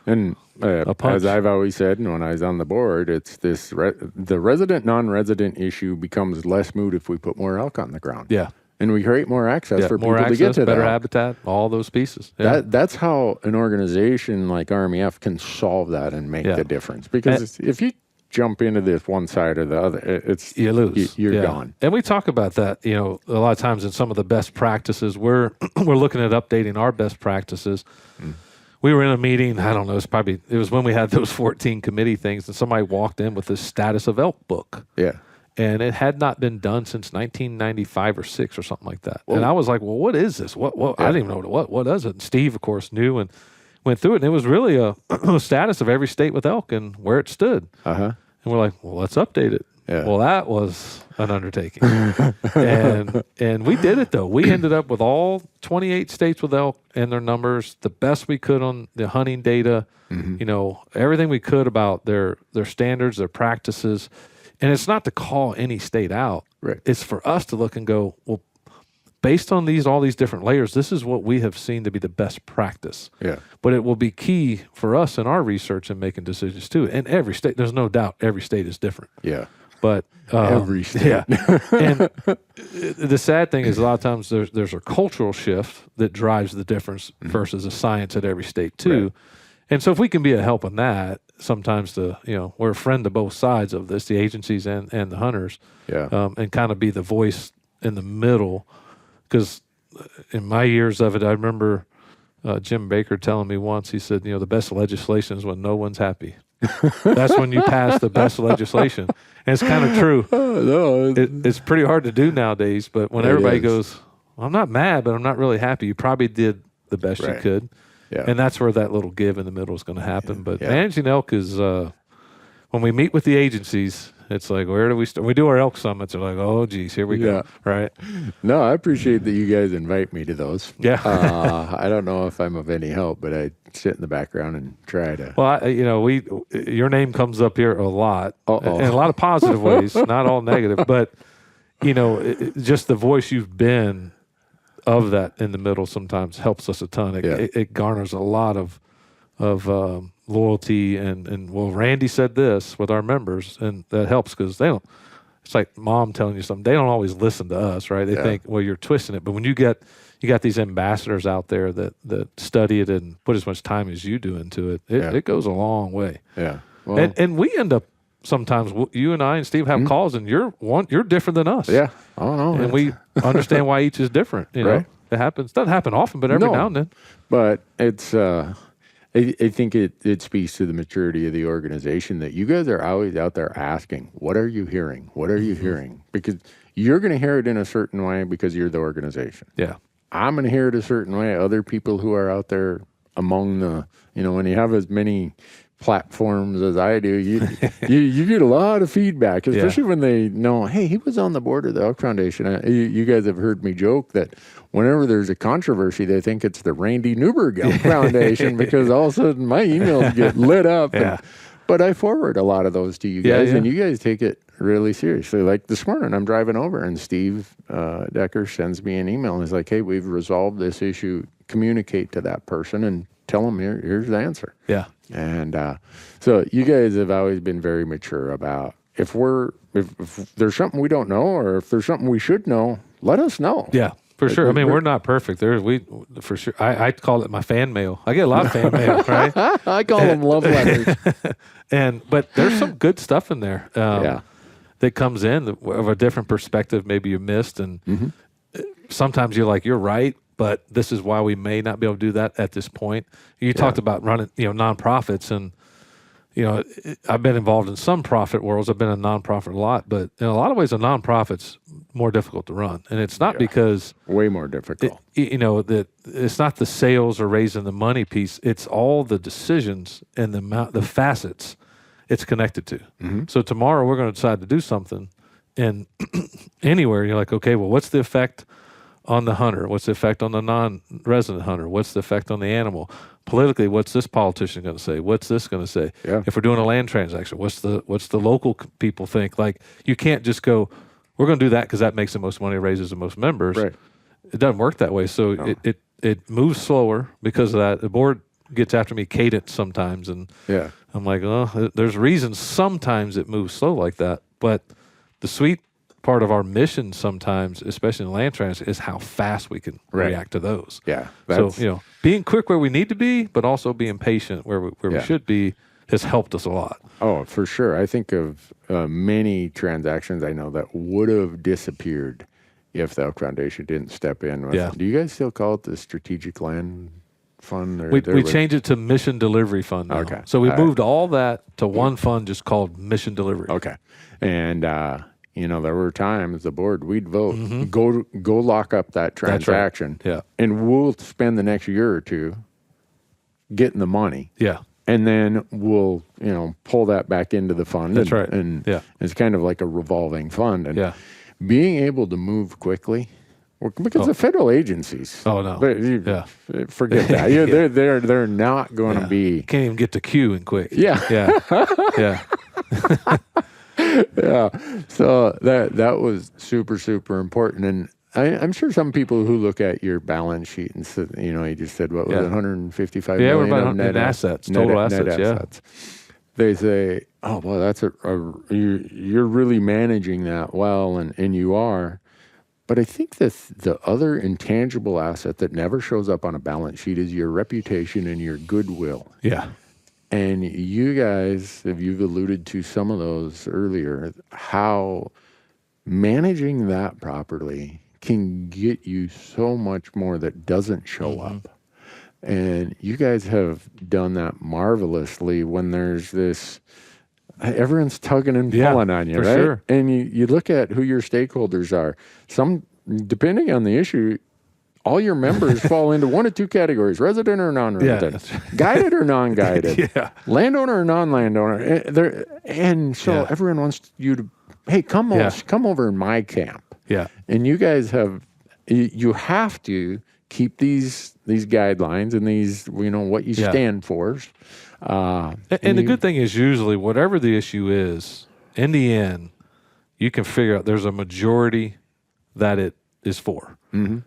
And as I've always said, and when I was on the board, it's this the resident non-resident issue becomes less moot if we put more elk on the ground. Yeah. And we create more access for people to get to better that. habitat, all those pieces. Yeah. That's how an organization like RMEF can solve that and make the difference. Because if you jump into this one side or the other, you lose. You're gone. And we talk about that, a lot of times in some of the best practices. We're looking at updating our best practices. We were in a meeting, I don't know, it was when we had those 14 committee things, and somebody walked in with this status of elk book. Yeah. And it had not been done since 1995 or 6 or something like that. Whoa. And I was like, well, what is this? What? I didn't even know what is it. And Steve, of course, knew. And went through it, and it was really a status of every state with elk and where it stood. And we're like, well, let's update it. Yeah. Well, that was an undertaking. and we did it, though. We ended up with all 28 states with elk and their numbers, the best we could on the hunting data, you know, everything we could about their standards, their practices. And it's not to call any state out. Right. It's for us to look and go, well, based on all these different layers, this is what we have seen to be the best practice. Yeah. But it will be key for us in our research and making decisions too. And every state, there's no doubt, every state is different. Yeah. But every state. Yeah. And the sad thing is a lot of times there's a cultural shift that drives the difference versus a science at every state too. Right. And so if we can be a help in that, sometimes we're a friend to both sides of this, the agencies and the hunters, and kind of be the voice in the middle. Because in my years of it, I remember Jim Baker telling me once, he said, the best legislation is when no one's happy. That's when you pass the best legislation. And it's kind of true. It's pretty hard to do nowadays, but when everybody goes, well, I'm not mad, but I'm not really happy, you probably did the best you could. Yeah. And that's where that little give in the middle is going to happen. Yeah. But managing elk is, when we meet with the agencies, it's like, where do we start? We do our elk summits. They're like, oh, geez, here we go. Right? No, I appreciate that you guys invite me to those. Yeah. I don't know if I'm of any help, but I sit in the background and try to. Well, your name comes up here a lot, in a lot of positive ways, not all negative. But, just the voice you've been of that in the middle sometimes helps us a ton. It garners a lot of loyalty and well, Randy said this with our members, and that helps because they don't. It's like mom telling you something. They don't always listen to us, right? They think, well, you're twisting it. But when you got these ambassadors out there that study it and put as much time as you do into it, it goes a long way. Yeah, well, and we end up sometimes. You and I and Steve have calls, and you're different than us. Yeah, I don't know, and we understand why each is different. You know, it happens. Doesn't happen often, but every now and then. But it's. I think it speaks to the maturity of the organization that you guys are always out there asking, what are you hearing? What are you hearing? Because you're going to hear it in a certain way because you're the organization. Yeah. I'm going to hear it a certain way. Other people who are out there among the, when you have as many platforms as I do, you get a lot of feedback, especially when they know, hey, he was on the board of the Elk Foundation. You guys have heard me joke that whenever there's a controversy, they think it's the Randy Newberg Elk Foundation because all of a sudden my emails get lit up. But I forward a lot of those to you guys, and you guys take it really seriously. Like this morning, I'm driving over, and Steve Decker sends me an email, and he's like, hey, we've resolved this issue. Communicate to that person and tell them here's the answer. Yeah. And so you guys have always been very mature about if there's something we don't know or if there's something we should know, let us know. Yeah, for sure. I mean, we're not perfect. For sure. I call it my fan mail. I get a lot of fan mail, right? I call them love letters. But there's some good stuff in there that comes in of a different perspective maybe you missed. And sometimes you're like, you're right, but this is why we may not be able to do that at this point. You talked about running, nonprofits, and I've been involved in some profit worlds. I've been in a nonprofit a lot, but in a lot of ways, a nonprofit's more difficult to run, and it's not because way more difficult. That it's not the sales or raising the money piece. It's all the decisions and the facets it's connected to. So tomorrow we're going to decide to do something, and anywhere you're like, okay, well, what's the effect on the hunter? What's the effect on the non-resident hunter? What's the effect on the animal? Politically, what's this politician going to say? What's this going to say? Yeah. If we're doing a land transaction, what's the local people think? Like, you can't just go, we're going to do that because that makes the most money, raises the most members. Right. It doesn't work that way. So it moves slower because of that. The board gets after me cadence sometimes, and I'm like, oh, there's reasons sometimes it moves slow like that. But the sweet part of our mission sometimes, especially in land transit, is how fast we can react to those. Yeah. So, being quick where we need to be, but also being patient where we should be has helped us a lot. Oh, for sure. I think of many transactions I know that would have disappeared if the Elk Foundation didn't step in. Do you guys still call it the Strategic Land Fund? Or we changed it to Mission Delivery Fund now. Okay. So we moved all that to one fund just called Mission Delivery. Okay. And, there were times the board, we'd vote, go lock up that transaction. That's right. Yeah. And we'll spend the next year or two getting the money. Yeah. And then we'll, pull that back into the fund. That's right. And Yeah. it's kind of like a revolving fund. And Yeah. being able to move quickly, because the federal agencies. Oh, no. Forget that. They're not going to be. Can't even get to queuing quick. Yeah. Yeah. Yeah. So that was super, super important. And I'm sure some people who look at your balance sheet and said, you just said, what was it, 155 million we're about of net assets, total assets, yeah. They say, oh, well, that's you're really managing that well, and you are. But I think that the other intangible asset that never shows up on a balance sheet is your reputation and your goodwill. Yeah. And you guys, if you've alluded to some of those earlier, how managing that properly can get you so much more that doesn't show up. And you guys have done that marvelously when there's this, everyone's tugging and pulling on you, for right? Sure. And you look at who your stakeholders are. Some, depending on the issue, all your members fall into one of two categories: resident or non-resident, guided or non-guided, landowner or non-landowner. And so everyone wants you to, hey, come over in my camp. Yeah. And you guys you have to keep these guidelines and these, what you stand for. And the good thing is, usually whatever the issue is, in the end, you can figure out there's a majority that it is for. Mm-hmm.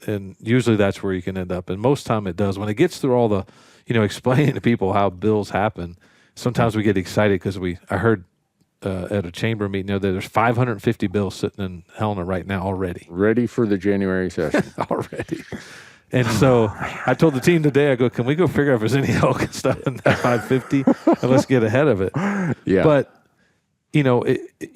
And usually that's where you can end up. And most time it does. When it gets through all the, explaining to people how bills happen, sometimes we get excited because I heard at a chamber meeting that there's 550 bills sitting in Helena right now already. Ready for the January session. Already. And so I told the team today, I go, can we go figure out if there's any elk and stuff in that 550 and let's get ahead of it. Yeah. But,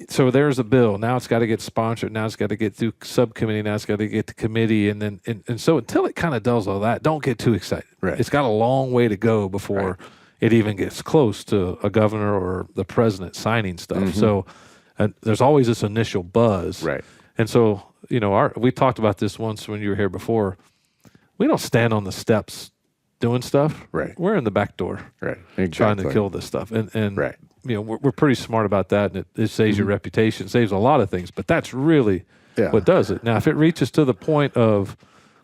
so there's a bill. Now it's got to get sponsored. Now it's got to get through subcommittee. Now it's got to get to committee. And then, and so until it kind of does all that, don't get too excited. Right. It's got a long way to go before it even gets close to a governor or the president signing stuff. Mm-hmm. So there's always this initial buzz. Right. And so, we talked about this once when you were here before. We don't stand on the steps doing stuff. Right. We're in the back door. Right. Exactly. Trying to kill this stuff. And right. We're pretty smart about that, and it saves your reputation, it saves a lot of things, but that's really what does it. Now, if it reaches to the point of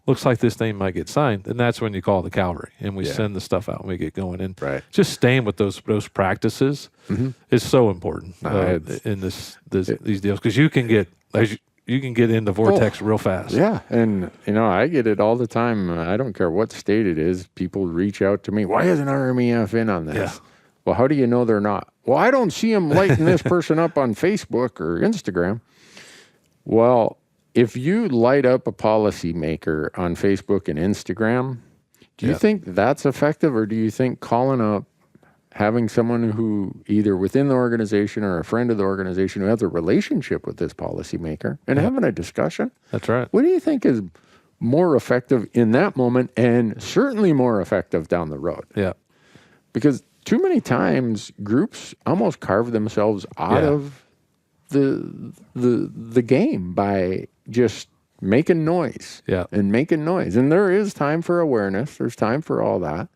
looks like this thing might get signed, then that's when you call the cavalry and we send the stuff out and we get going. And just staying with those practices is so important in these deals, because you can get in the vortex real fast. Yeah, and I get it all the time. I don't care what state it is. People reach out to me. Why isn't RMEF in on this? Yeah. Well, how do you know they're not? Well, I don't see them lighting this person up on Facebook or Instagram. Well, if you light up a policymaker on Facebook and Instagram, do you think that's effective, or do you think calling up, having someone who either within the organization or a friend of the organization who has a relationship with this policymaker and having a discussion? That's right. What do you think is more effective in that moment, and certainly more effective down the road? Yeah. Because too many times groups almost carve themselves out of the game by just making noise and making noise. And there is time for awareness. There's time for all that.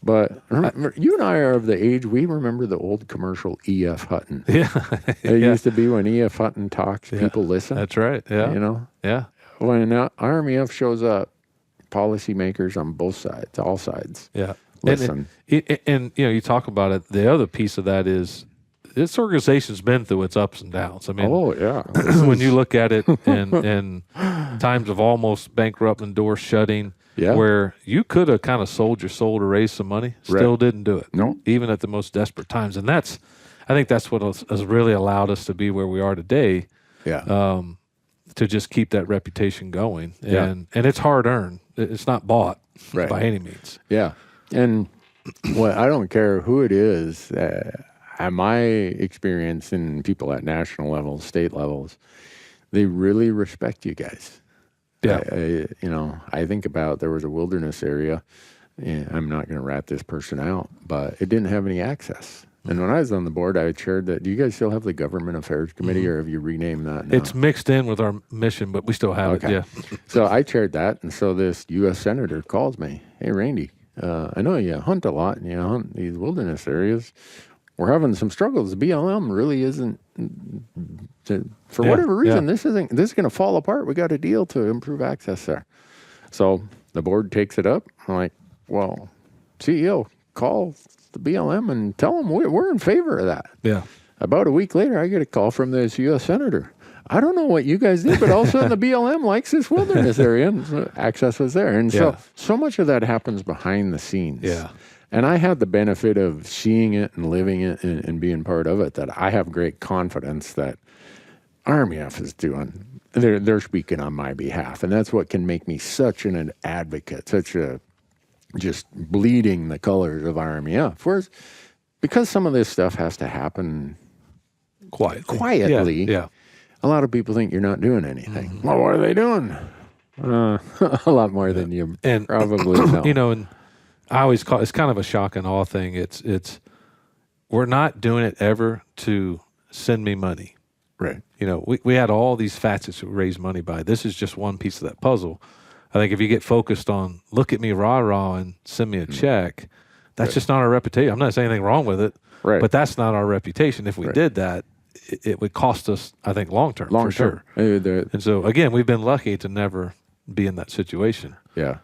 But remember, you and I are of the age, we remember the old commercial E.F. Hutton. Yeah. It used to be when E.F. Hutton talks, people listen. That's right. Yeah. Yeah. When RMEF shows up, policymakers on both sides, all sides. Yeah. Listen. And you talk about it. The other piece of that is this organization's been through its ups and downs. I mean, when you look at it and times of almost bankrupt and doors shutting, where you could have kind of sold your soul to raise some money, still didn't do it. No. Even at the most desperate times. And I think that's what has really allowed us to be where we are today. Yeah. To just keep that reputation going. And it's hard earned. It's not bought by any means. Yeah. And I don't care who it is. My experience in people at national levels, state levels, they really respect you guys. Yeah. I think about, there was a wilderness area, and I'm not going to rat this person out, but it didn't have any access. And when I was on the board, I chaired that. Do you guys still have the Government Affairs Committee, or have you renamed that now? It's mixed in with our mission, but we still have it, So I chaired that, and so this U.S. Senator calls me. Hey, Randy, I know you hunt a lot and you hunt these wilderness areas. We're having some struggles. BLM really isn't, for whatever reason, this is going to fall apart. We got a deal to improve access there. So the board takes it up. I'm like, well, CEO, call the BLM and tell them we're in favor of that. Yeah. About a week later, I get a call from this U.S. Senator. I don't know what you guys did, but all of a sudden the BLM likes this wilderness area, and so access was there. And so much of that happens behind the scenes. Yeah. And I had the benefit of seeing it and living it and being part of it, that I have great confidence that RMEF is doing. They're speaking on my behalf. And that's what can make me such an advocate, such a just bleeding the colors of RMEF. Whereas, because some of this stuff has to happen quietly, a lot of people think you're not doing anything. Mm-hmm. Well, what are they doing? A lot more than you probably know. You know, and I always call it's kind of a shock and awe thing. It's we're not doing it ever to send me money. Right. You know, we had all these facets to raise money by. This is just one piece of that puzzle. I think if you get focused on look at me rah and send me a check, that's just not our reputation. I'm not saying anything wrong with it, but that's not our reputation. If we did that, it would cost us, I think, long term for sure. And so again, we've been lucky to never be in that situation. Yeah.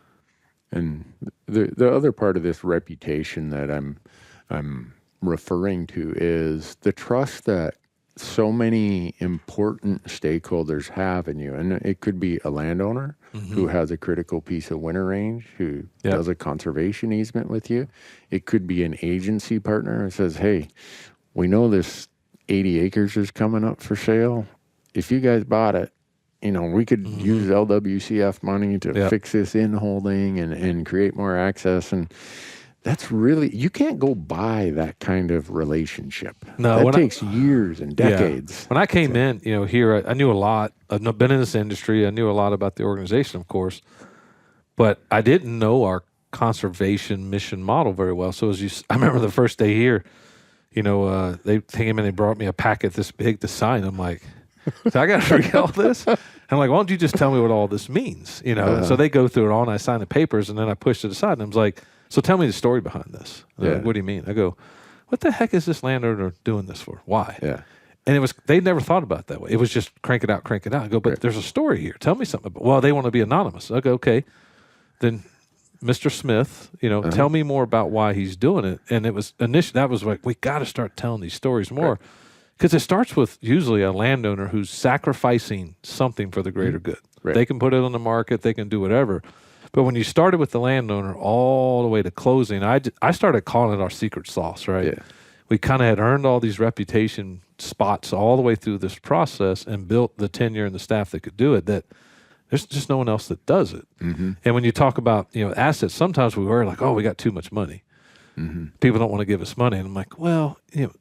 And the other part of this reputation that I'm referring to is the trust that so many important stakeholders have in you. And it could be a landowner who has a critical piece of winter range, who does a conservation easement with you. It could be an agency partner who says, hey, we know this 80 acres is coming up for sale. If you guys bought it, you know, we could use LWCF money to fix this in-holding and create more access. And that's really, you can't go buy that kind of relationship. No, that takes years and decades. When I came in, you know, here, I knew a lot. I've been in this industry. I knew a lot about the organization, of course, but I didn't know our conservation mission model very well. So I remember the first day here, you know, they came in, they brought me a packet this big to sign. I'm like, so I got to read all this? I'm like, why don't you just tell me what all this means? You know, so they go through it all, and I sign the papers, and then I push it aside, and I was like, so tell me the story behind this. Like, what do you mean? I go, what the heck is this landowner doing this for? Why? Yeah. And they never thought about it that way. It was just crank it out. I go, but there's a story here. Tell me something. Well, they want to be anonymous. I go, okay. Then Mr. Smith, you know, tell me more about why he's doing it. And it was initially, that was like, we got to start telling these stories more. Because it starts with usually a landowner who's sacrificing something for the greater good. Right. They can put it on the market. They can do whatever. But when you started with the landowner all the way to closing, I started calling it our secret sauce, right? Yeah. We kind of had earned all these reputation spots all the way through this process and built the tenure and the staff that could do it, that there's just no one else that does it. Mm-hmm. And when you talk about, you know, assets, sometimes we worry like, oh, we got too much money. Mm-hmm. People don't want to give us money. And I'm like, well, you know,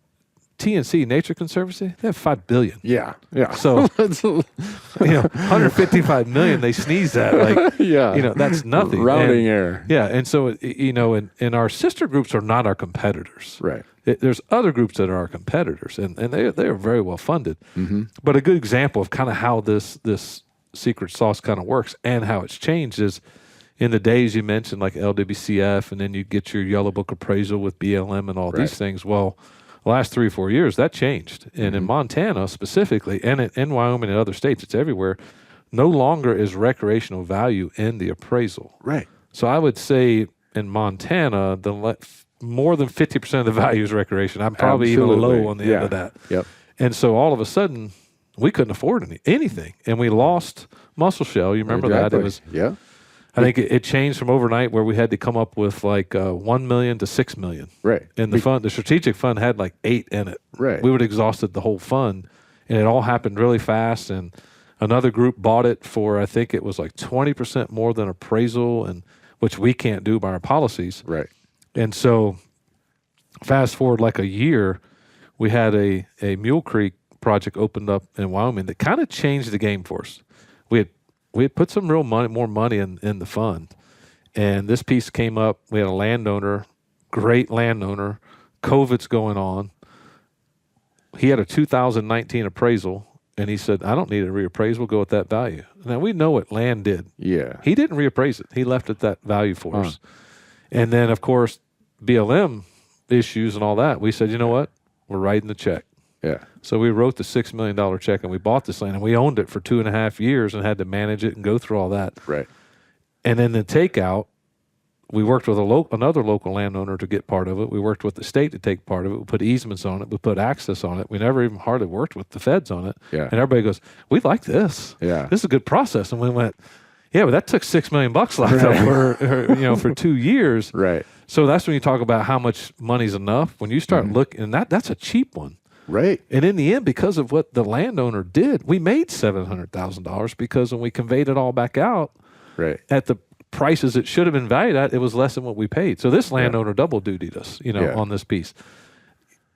TNC, Nature Conservancy, they have $5 billion. Yeah. So, you know, $155 million, they sneeze at. Like, you know, that's nothing. Rounding error. Yeah. And so, you know, and our sister groups are not our competitors. Right. There's other groups that are our competitors, and they are very well funded. Mm-hmm. But a good example of kind of how this secret sauce kind of works and how it's changed is in the days you mentioned, like LWCF, and then you get your Yellow Book appraisal with BLM and all these things. Well, the last 3 or 4 years, that changed. And in Montana specifically, and in Wyoming and other states, it's everywhere, no longer is recreational value in the appraisal. Right. So I would say in Montana, more than 50% of the value is recreation. I'm probably even low on the end of that. Yep. And so all of a sudden, we couldn't afford anything. And we lost Muscle Shell. You remember that? It was, I think it changed from overnight where we had to come up with like $1 million to $6 million. Right. And the strategic fund had like 8 in it. Right. We would have exhausted the whole fund, and it all happened really fast. And another group bought it for, I think it was like 20% more than appraisal, and which we can't do by our policies. Right. And so fast forward like a year, we had a Mule Creek project opened up in Wyoming that kind of changed the game for us. We had put some real more money in the fund, and this piece came up. We had a landowner, great landowner. COVID's going on. He had a 2019 appraisal, and he said, I don't need a reappraise. We'll go with that value. Now, we know what land did. Yeah. He didn't reappraise it. He left it that value for us. And then, of course, BLM issues and all that. We said, you know what? We're writing the check. Yeah. So we wrote the $6 million check, and we bought this land, and we owned it for 2.5 years and had to manage it and go through all that. Right. And then the takeout, we worked with another local landowner to get part of it. We worked with the state to take part of it. We put easements on it. We put access on it. We never even hardly worked with the feds on it. Yeah. And everybody goes, we like this. Yeah. This is a good process. And we went, yeah, but that took $6 million locked up for 2 years. Right. So that's when you talk about how much money's enough. When you start looking, and that's a cheap one. Right. And in the end, because of what the landowner did, we made $700,000 because when we conveyed it all back out Right. at the prices it should have been valued at, it was less than what we paid. So this landowner double dutied us, on this piece.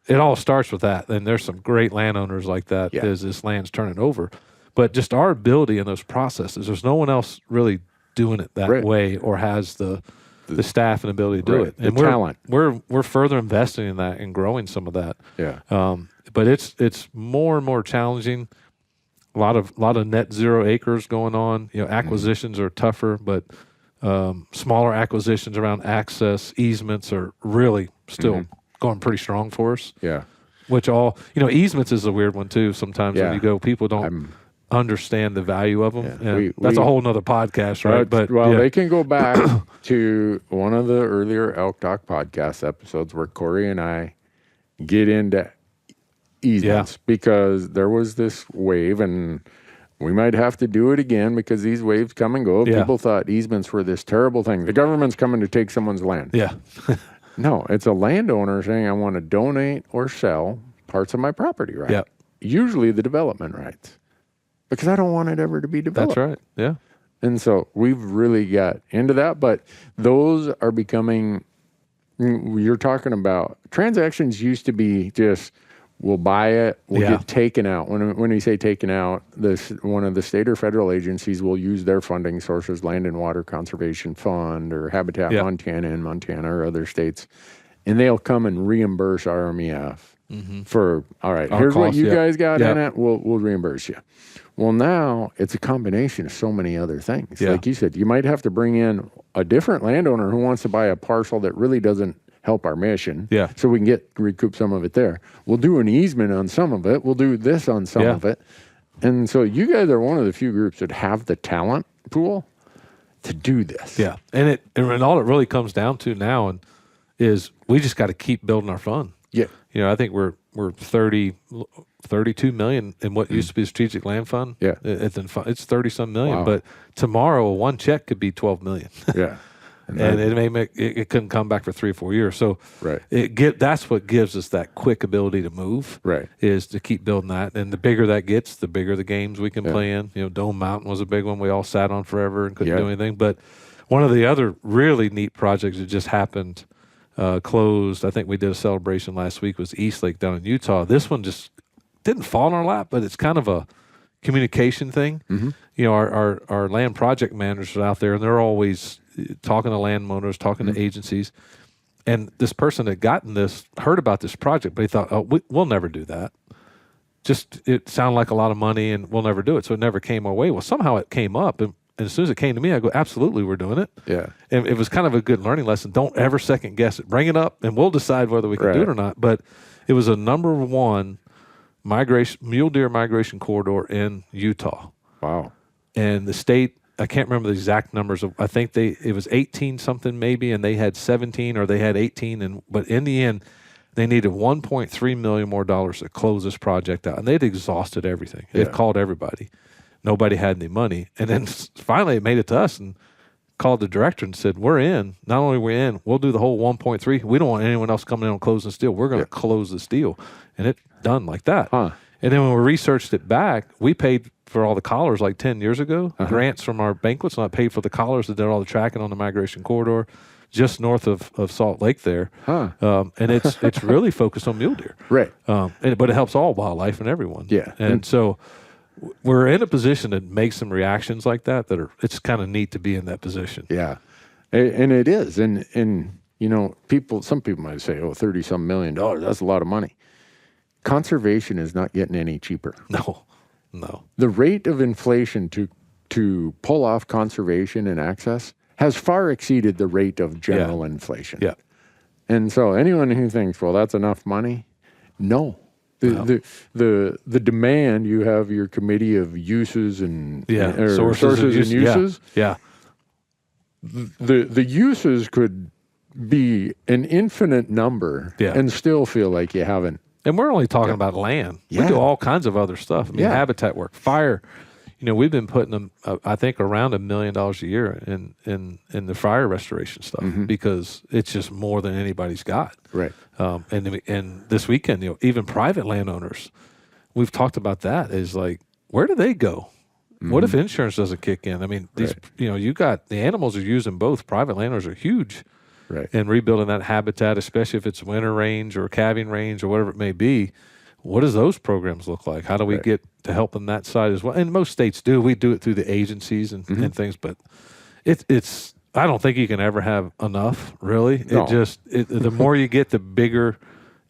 It all starts with that. And there's some great landowners like that as this land's turning over. But just our ability in those processes, there's no one else really doing it that way or has the staff and ability to do it. And talent. We're further investing in that and growing some of that. Yeah. But it's more and more challenging. A lot of net zero acres going on. Acquisitions are tougher, but smaller acquisitions around access easements are really still going pretty strong for us. Yeah. Which easements is a weird one too. Sometimes when you go, people don't understand the value of them. Yeah. That's a whole nother podcast, right? But they can go back to one of the earlier Elk Talk podcast episodes where Corey and I get into easements because there was this wave, and we might have to do it again because these waves come and go. Yeah. People thought easements were this terrible thing. The government's coming to take someone's land. Yeah. No, it's a landowner saying, I want to donate or sell parts of my property right. Yep. Usually the development rights, because I don't want it ever to be developed. That's right. Yeah. And so we've really got into that, but those are becoming, you're talking about, transactions used to be just, we'll buy it, we'll get taken out. When we say taken out, one of the state or federal agencies will use their funding sources, Land and Water Conservation Fund or Habitat Montana in Montana or other states, and they'll come and reimburse RMEF for, all right, here's cost, what you guys got in it, we'll reimburse you. Well, now it's a combination of so many other things. Yeah. Like you said, you might have to bring in a different landowner who wants to buy a parcel that really doesn't help our mission. Yeah. So we can recoup some of it there. We'll do an easement on some of it. We'll do this on some of it. And so you guys are one of the few groups that have the talent pool to do this. Yeah. And all it really comes down to now is we just got to keep building our fund. Yeah. I think we're 32 million in what used to be a strategic land fund. Yeah. It's 30 some million, Wow. but tomorrow one check could be 12 million. Yeah. And it may make it couldn't come back for 3 or 4 years. So that's what gives us that quick ability to move. Right. Is to keep building that, and the bigger that gets, the bigger the games we can play in. Dome Mountain was a big one we all sat on forever and couldn't do anything. But one of the other really neat projects that just happened, closed. I think we did a celebration last week. Was East Lake down in Utah. This one just didn't fall in our lap, but it's kind of a communication thing. Our land project managers are out there, and they're always talking to landowners, talking to agencies. And this person that gotten this heard about this project, but he thought, we'll never do that. It sounded like a lot of money, and we'll never do it. So it never came our way. Well, somehow it came up, and as soon as it came to me, I go, absolutely, we're doing it. Yeah. And it was kind of a good learning lesson. Don't ever second guess it. Bring it up, and we'll decide whether we can do it or not. But it was a number one mule deer migration corridor in Utah. Wow. And the state, I can't remember the exact numbers. I think it was 18 something maybe, and they had 17 or they had 18. But in the end, they needed $1.3 million more to close this project out. And they'd exhausted everything. They'd called everybody. Nobody had any money. And then finally it made it to us and called the director and said, we're in. Not only are we in, we'll do the whole 1.3. We don't want anyone else coming in and closing this deal. We're going to close this deal. And it done like that. Huh. And then when we researched it back, we paid for all the collars like 10 years ago. Grants from our banquets, not paid for the collars that did all the tracking on the migration corridor just north of Salt Lake there. Huh. And it's really focused on mule deer. Right. But it helps all wildlife and everyone. Yeah. And so we're in a position to make some reactions like that it's kind of neat to be in that position. Yeah. And it is. And some people might say, $30-some million, that's a lot of money. Conservation is not getting any cheaper. No. The rate of inflation to pull off conservation and access has far exceeded the rate of general inflation. Yeah. And so anyone who thinks, well, that's enough money, no. The demand, you have your committee of uses and sources and uses. Yeah. The uses could be an infinite number and still feel like you haven't. And we're only talking about land. Yeah. We do all kinds of other stuff. I mean, habitat work, fire. We've been putting them, I think, around $1 million a year in the fire restoration stuff because it's just more than anybody's got. Right. And this weekend, even private landowners, we've talked about that. Is like, where do they go? What if insurance doesn't kick in? I mean, these, you got the animals are using both. Private landowners are huge. Right. And rebuilding that habitat, especially if it's winter range or calving range or whatever it may be, what does those programs look like? How do we get to help on that side as well? And most states do. We do it through the agencies and things, but it's. I don't think you can ever have enough. Really, No. The more you get, the bigger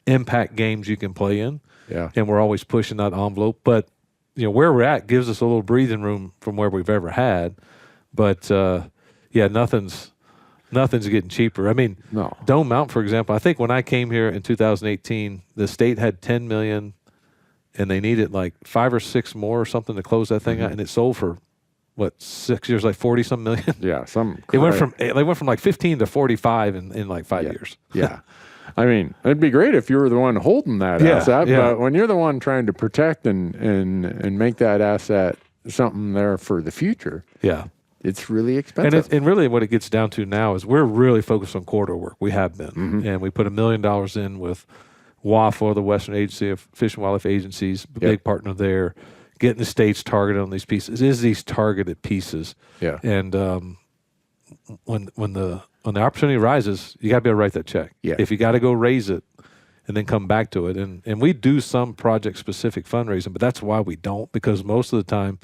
impact games you can play in. Yeah. And we're always pushing that envelope, but where we're at gives us a little breathing room from where we've ever had. But nothing's getting cheaper. I mean, Dome Mountain, for example, I think when I came here in 2018, the state had $10 million and they needed like 5 or 6 more or something to close that thing out. And it sold for 6 years, like 40 some million. Yeah. They went from like 15 to 45 in like 5 years. Yeah. I mean, it'd be great if you were the one holding that asset, but when you're the one trying to protect and make that asset something there for the future. Yeah. It's really expensive. And really what it gets down to now is we're really focused on corridor work. We have been. And we put $1 million in with WAFA, the Western Agency of Fish and Wildlife Agencies, a big partner there, getting the states targeted on these pieces. It is these targeted pieces. Yeah. And when the opportunity arises, you got to be able to write that check. Yeah. If you got to go raise it and then come back to it. And we do some project-specific fundraising, but that's why we don't, because most of the time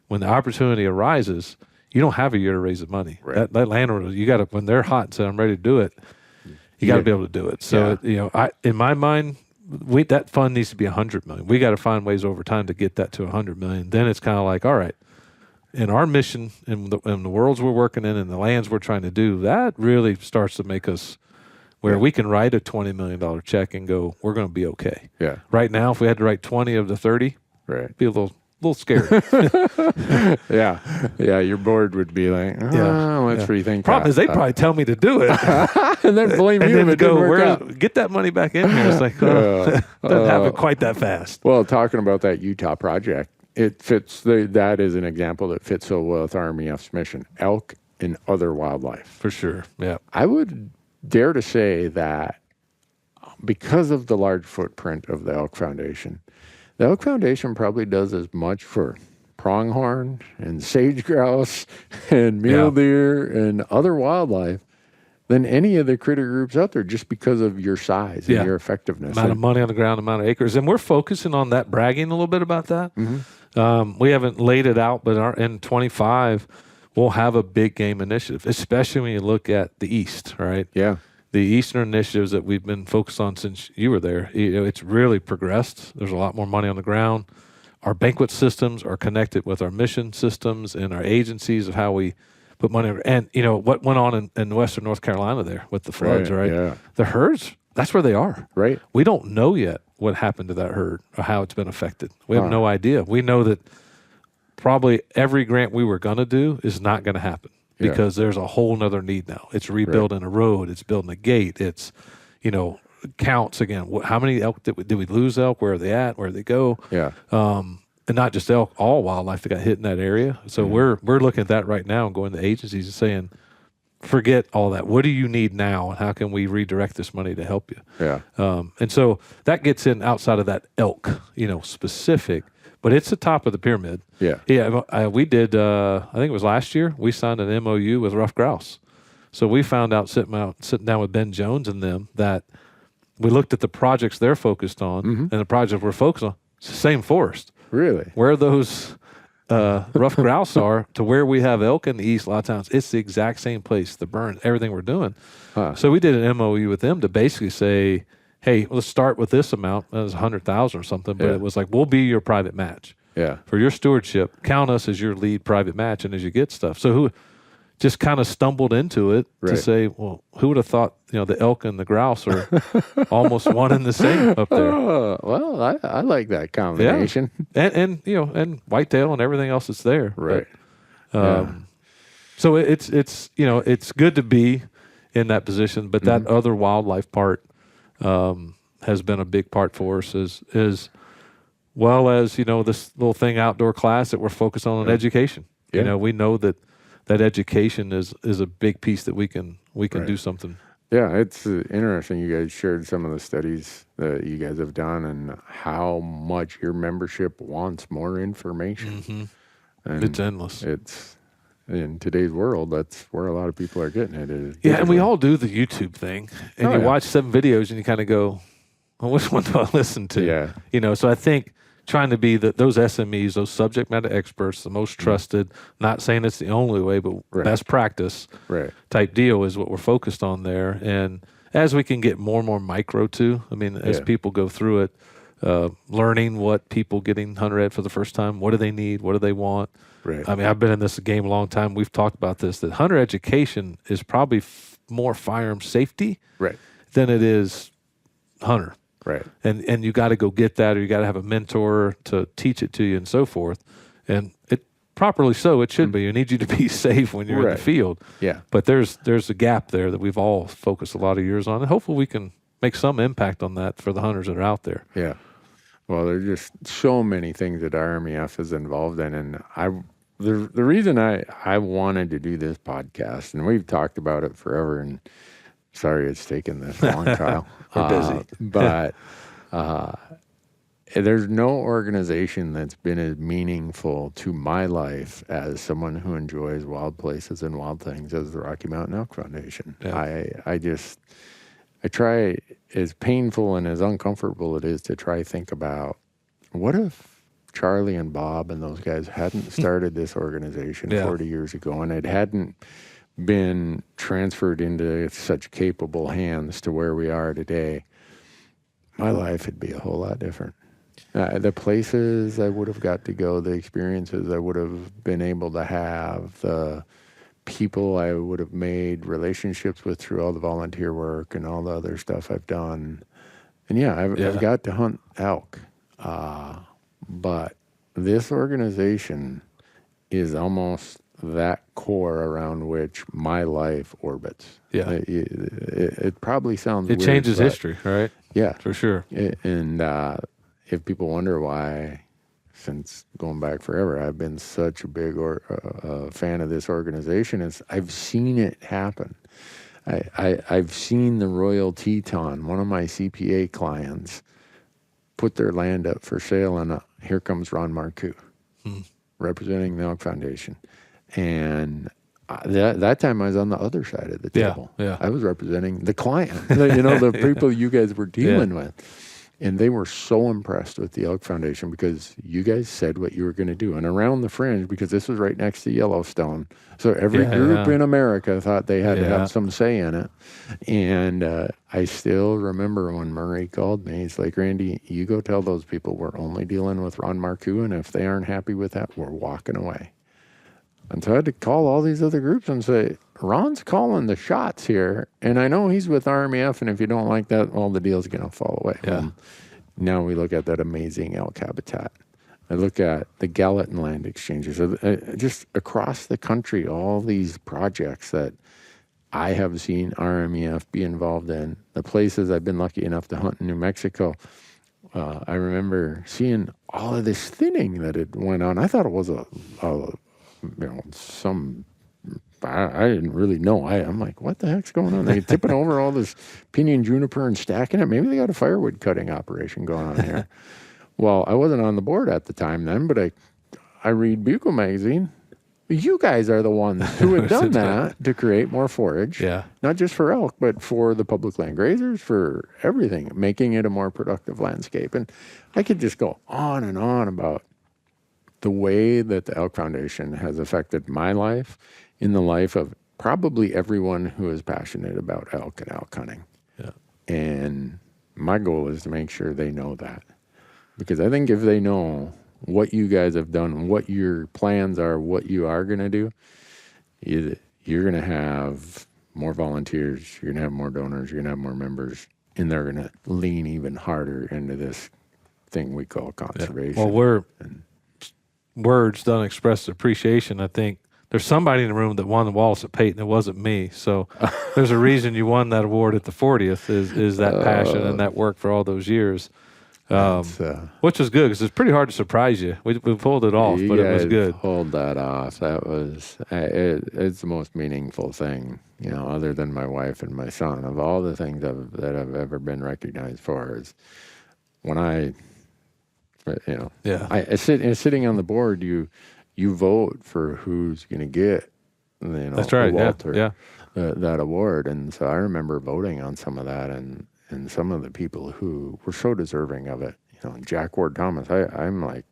when the opportunity arises – you don't have a year to raise the money. Right. That landowner, you got to, when they're hot and say, I'm ready to do it, you got to be able to do it. So, in my mind, that fund needs to be $100 million. We got to find ways over time to get that to $100 million. Then it's kind of like, all right, in our mission and the worlds we're working in and the lands we're trying to do, that really starts to make us where we can write a $20 million check and go, we're going to be okay. Yeah. Right now, if we had to write 20 of the 30, it'd be a little scared. Yeah. Your board would be like, let's rethink. Problem is, they'd probably tell me to do it, and then blame you. And then go, get that money back in here. It's like, doesn't happen quite that fast. Well, talking about that Utah project, it fits. That is an example that fits so well with RMEF's mission: elk and other wildlife. For sure. Yeah. I would dare to say that because of the large footprint of the Elk Foundation. The Elk Foundation probably does as much for pronghorn and sage grouse and mule deer and other wildlife than any of the critter groups out there, just because of your size and your effectiveness. Amount of money on the ground, amount of acres. And we're focusing on that, bragging a little bit about that. We haven't laid it out, but in 25, we'll have a big game initiative, especially when you look at the East, right? Yeah. The Eastern initiatives that we've been focused on since you were there, it's really progressed. There's a lot more money on the ground. Our banquet systems are connected with our mission systems and our agencies of how we put money. And, what went on in Western North Carolina there with the floods, right? Yeah. The herds, that's where they are. Right. We don't know yet what happened to that herd or how it's been affected. We have no idea. We know that probably every grant we were going to do is not going to happen. Because there's a whole nother need now. It's rebuilding a road. It's building a gate. It's, counts again. How many elk did we lose elk? Where are they at? Where do they go? Yeah. And not just elk, all wildlife that got hit in that area. So we're looking at that right now and going to agencies and saying, forget all that. What do you need now? And how can we redirect this money to help you? Yeah. And so that gets in outside of that elk, specific. But it's the top of the pyramid. Yeah. Yeah, we did, I think it was last year, we signed an MOU with rough grouse. So we found out sitting down with Ben Jones and them that we looked at the projects they're focused on and the projects we're focused on. It's the same forest. Really? Where those rough grouse are to where we have elk in the East, a lot of times, it's the exact same place, the burn, everything we're doing. So we did an MOU with them to basically say, hey, let's start with this amount. It was 100,000 or something, but it was like, we'll be your private match. Yeah. For your stewardship, count us as your lead private match, and as you get stuff. So just kind of stumbled into it to say, well, who would have thought, the elk and the grouse are almost one and the same up there. Oh, well, I like that combination. Yeah. And whitetail and everything else that's there. Right. But, so it's good to be in that position, but that other wildlife part has been a big part for us as well as, this little thing outdoor class that we're focused on education. Yeah. We know that education is a big piece that we can do something. Yeah, it's interesting. You guys shared some of the studies that you guys have done and how much your membership wants more information. And it's endless. It's in today's world, that's where a lot of people are getting it. And we all do the YouTube thing, and you watch 7 videos and you kind of go, well, which one do I listen to? Yeah. So I think trying to be those SMEs, those subject matter experts, the most trusted, not saying it's the only way, but best practice type deal is what we're focused on there. And as we can get more and more micro too, as people go through it, learning what people getting hunter ed for the first time, what do they need, what do they want? Right. I've been in this game a long time. We've talked about this, that hunter education is probably more firearm safety than it is hunter. Right. And you got to go get that, or you got to have a mentor to teach it to you and so forth. And it properly so, it should be. You need you to be safe when you're in the field. Yeah. But there's a gap there that we've all focused a lot of years on. And hopefully we can make some impact on that for the hunters that are out there. Yeah. Well, there's just so many things that RMEF is involved in. And the reason I wanted to do this podcast, and we've talked about it forever, and sorry it's taken this long, Kyle. We're busy. But there's no organization that's been as meaningful to my life as someone who enjoys wild places and wild things as the Rocky Mountain Elk Foundation. Yeah. I try, as painful and as uncomfortable it is to try think about, what if Charlie and Bob and those guys hadn't started this organization 40 years ago, and it hadn't been transferred into such capable hands to where we are today? My life would be a whole lot different. The places I would have got to go, the experiences I would have been able to have, the people I would have made relationships with through all the volunteer work and all the other stuff I've done. And I've got to hunt elk. But this organization is almost that core around which my life orbits. Yeah. It probably sounds weird. It changes history, right? Yeah. For sure. And if people wonder why, since going back forever, I've been such a big fan of this organization, is I've seen it happen. I've seen the Royal Teton, one of my CPA clients, put their land up for sale, and here comes Ron Marcoux, representing the Elk Foundation. And that time I was on the other side of the table. Yeah. I was representing the client, the people you guys were dealing with. And they were so impressed with the Elk Foundation because you guys said what you were going to do. And around the fringe, because this was right next to Yellowstone, so every group in America thought they had to have some say in it. And I still remember when Murray called me, he's like, Randy, you go tell those people we're only dealing with Ron Marcoux, and if they aren't happy with that, we're walking away. And so I had to call all these other groups and say, Ron's calling the shots here, and I know he's with RMEF, and if you don't like that, all the deal's going to fall away. Yeah. Well, now we look at that amazing elk habitat. I look at the Gallatin land exchanges. Just across the country, all these projects that I have seen RMEF be involved in, the places I've been lucky enough to hunt in New Mexico. I remember seeing all of this thinning that it went on. I thought it was I didn't really know. I'm like, what the heck's going on? They're tipping over all this pinyon juniper and stacking it. Maybe they got a firewood cutting operation going on here. Well, I wasn't on the board at the time then, but I read Bugle magazine. You guys are the ones who have done that to create more forage. Yeah. Not just for elk, but for the public land grazers, for everything, making it a more productive landscape. And I could just go on and on about the way that the Elk Foundation has affected my life in the life of probably everyone who is passionate about elk and elk hunting. Yeah. And my goal is to make sure they know that. Because I think if they know what you guys have done, what your plans are, what you are going to do, you're going to have more volunteers, you're going to have more donors, you're going to have more members, and they're going to lean even harder into this thing we call conservation. Well, words don't express appreciation. I think there's somebody in the room that won the Wallace at Peyton. It wasn't me. So there's a reason you won that award at the 40th is that passion and that work for all those years. Which was good because it's pretty hard to surprise you. We pulled it off, but it was good. Pulled that off. That was it's the most meaningful thing, other than my wife and my son. Of all the things that I've ever been recognized for, is when sitting on the board, you vote for who's going to get, that's right, Walter, that award. And so I remember voting on some of that, and some of the people who were so deserving of it. Jack Ward Thomas, I'm like,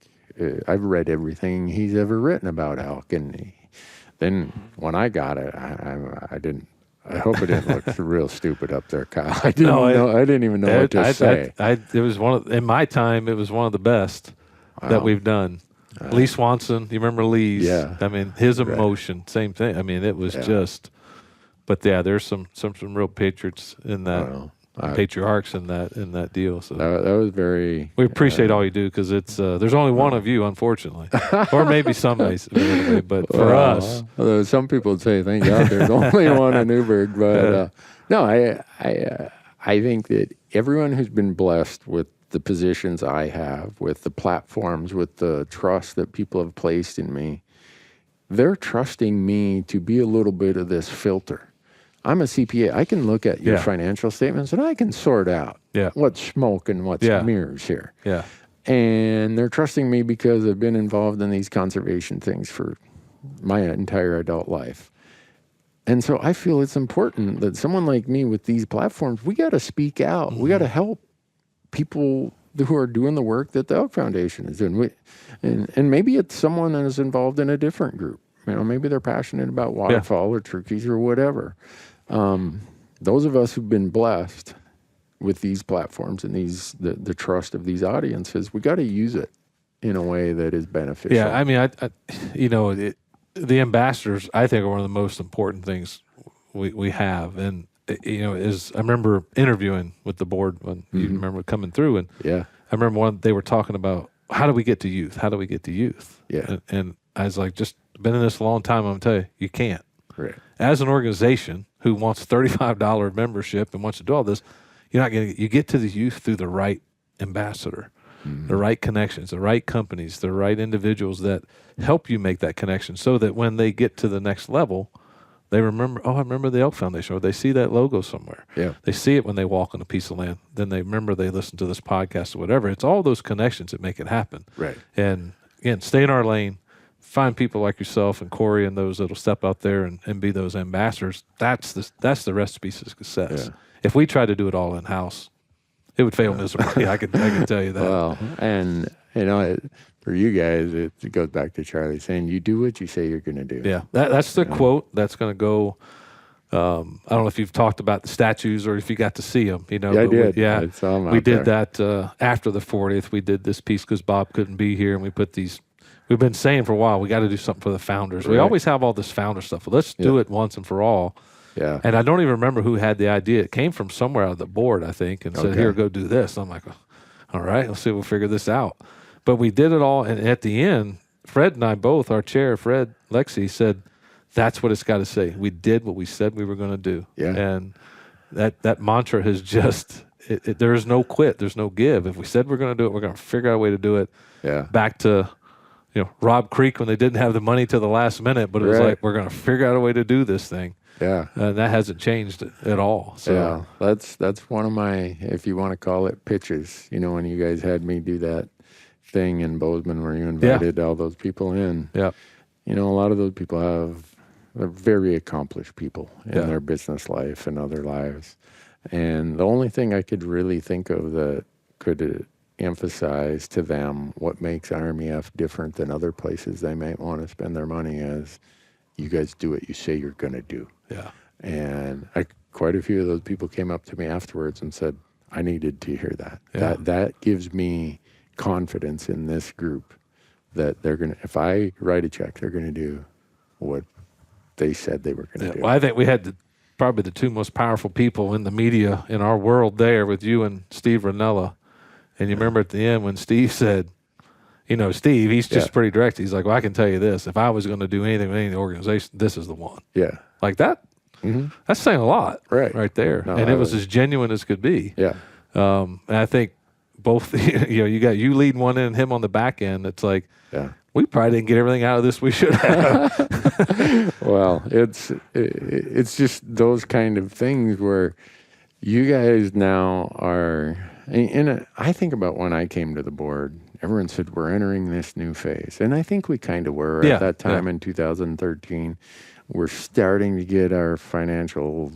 I've read everything he's ever written about elk, and then when I got it, I didn't. I hope it didn't look real stupid up there, Kyle. I didn't even know what to say. It was in my time, it was one of the best that we've done. Lee Swanson, you remember Lee's? Yeah. I mean, his emotion, same thing. I mean, it was just. But yeah, there's some real patriots in that. Patriarchs in that deal. So that was very. We appreciate all you do because it's there's only one of you, unfortunately, or maybe somebody. But for us, although some people would say, "Thank God, there's only one in Newburgh." But no, I think that everyone who's been blessed with the positions I have, with the platforms, with the trust that people have placed in me, they're trusting me to be a little bit of this filter. I'm a CPA. I can look at your financial statements and I can sort out what's smoke and what's mirrors here. Yeah. And they're trusting me because I've been involved in these conservation things for my entire adult life. And so I feel it's important that someone like me with these platforms, we got to speak out. We got to help people who are doing the work that the Elk Foundation is doing. And maybe it's someone that is involved in a different group. Maybe they're passionate about waterfowl or turkeys or whatever. Those of us who've been blessed with these platforms and the trust of these audiences, we got to use it in a way that is beneficial. Yeah, I mean, the ambassadors, I think, are one of the most important things we have. And I remember interviewing with the board when you remember coming through, and I remember they were talking about how do we get to youth? How do we get to youth? Yeah, and I was like, just been in this a long time. I'm gonna tell you, you can't. Right. As an organization who wants $35 membership and wants to do all this, you're not getting. You get to the youth through the right ambassador, the right connections, the right companies, the right individuals that help you make that connection, so that when they get to the next level, they remember. Oh, I remember the Elk Foundation, or they see that logo somewhere. Yeah. They see it when they walk on a piece of land. Then they remember they listen to this podcast or whatever. It's all those connections that make it happen. Right. And again, stay in our lane. Find people like yourself and Corey and those that'll step out there and be those ambassadors. That's the recipe for success. Yeah. If we tried to do it all in house, it would fail miserably. I can tell you that. Well, and for you guys, it goes back to Charlie saying, "You do what you say you're going to do." Yeah, that's the quote that's going to go. I don't know if you've talked about the statues or if you got to see them. Yeah, I did. We did that after the 40th. We did this piece because Bob couldn't be here, and we put these. We've been saying for a while, we got to do something for the founders. Right. We always have all this founder stuff. Well, let's do it once and for all. Yeah. And I don't even remember who had the idea. It came from somewhere out of the board, I think, and said, here, go do this. And I'm like, all right, let's see if we'll figure this out. But we did it all. And at the end, Fred and I both, our chair, Fred Lexi, said, that's what it's got to say. We did what we said we were going to do. Yeah. And that mantra has just, there is no quit. There's no give. If we said we're going to do it, we're going to figure out a way to do it. Yeah. Back to, Rob Creek when they didn't have the money till the last minute, but it was like, we're going to figure out a way to do this thing. Yeah. And that hasn't changed at all. So that's one of my, if you want to call it, pitches. When you guys had me do that thing in Bozeman where you invited all those people in. Yeah. A lot of those people they're very accomplished people in their business life and other lives. And the only thing I could really think of that could emphasize to them what makes RMEF different than other places they might want to spend their money is you guys do what you say you're going to do. Yeah. And quite a few of those people came up to me afterwards and said, I needed to hear that. Yeah. That gives me confidence in this group that they're going to, if I write a check, they're going to do what they said they were going to do. Well, I think we had probably the two most powerful people in the media in our world there with you and Steve Ranella. And you remember at the end when Steve said, Steve, he's just pretty direct. He's like, well, I can tell you this. If I was going to do anything with any organization, this is the one. Yeah. Like that. Mm-hmm. That's saying a lot right there. No, and it was as genuine as could be. Yeah. And I think both, you got you leading one end and him on the back end. It's like, we probably didn't get everything out of this we should have. Well, it's just those kind of things where you guys now are, and I think about when I came to the board, everyone said, we're entering this new phase. And I think we kind of were at that time in 2013. We're starting to get our financial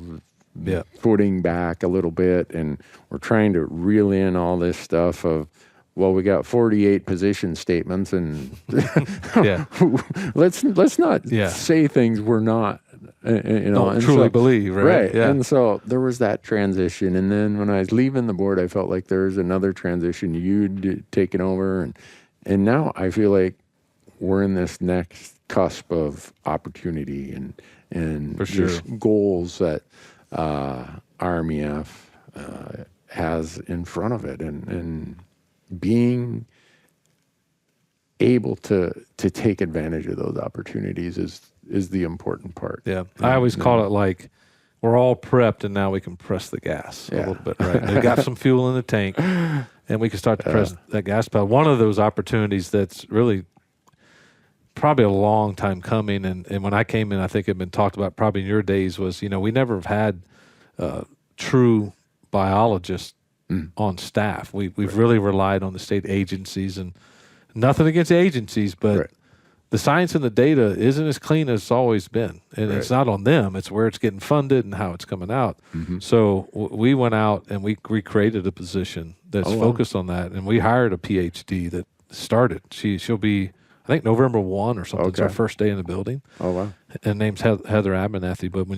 footing back a little bit, and we're trying to reel in all this stuff of, well, we got 48 position statements, and let's not say things we're not, don't truly believe, right? Right. Yeah. And so there was that transition, and then when I was leaving the board, I felt like there was another transition. You'd taken over, and now I feel like we're in this next cusp of opportunity and for sure. Goals that RMEF has in front of it, and being able to take advantage of those opportunities is the important part. Yeah, I always call it like we're all prepped, and now we can press the gas a little bit. Right, we got some fuel in the tank, and we can start to press that gas pedal. One of those opportunities that's really probably a long time coming, and when I came in, I think it had been talked about probably in your days, was, we never have had true biologists on staff. We've really relied on the state agencies, and nothing against the agencies, but the science and the data isn't as clean as it's always been. And it's not on them. It's where it's getting funded and how it's coming out. Mm-hmm. So we went out and we recreated a position that's focused on that. And we hired a PhD that started. She'll be, I think, November 1 or something. It's our first day in the building. Oh, wow. And name's Heather Abernathy. But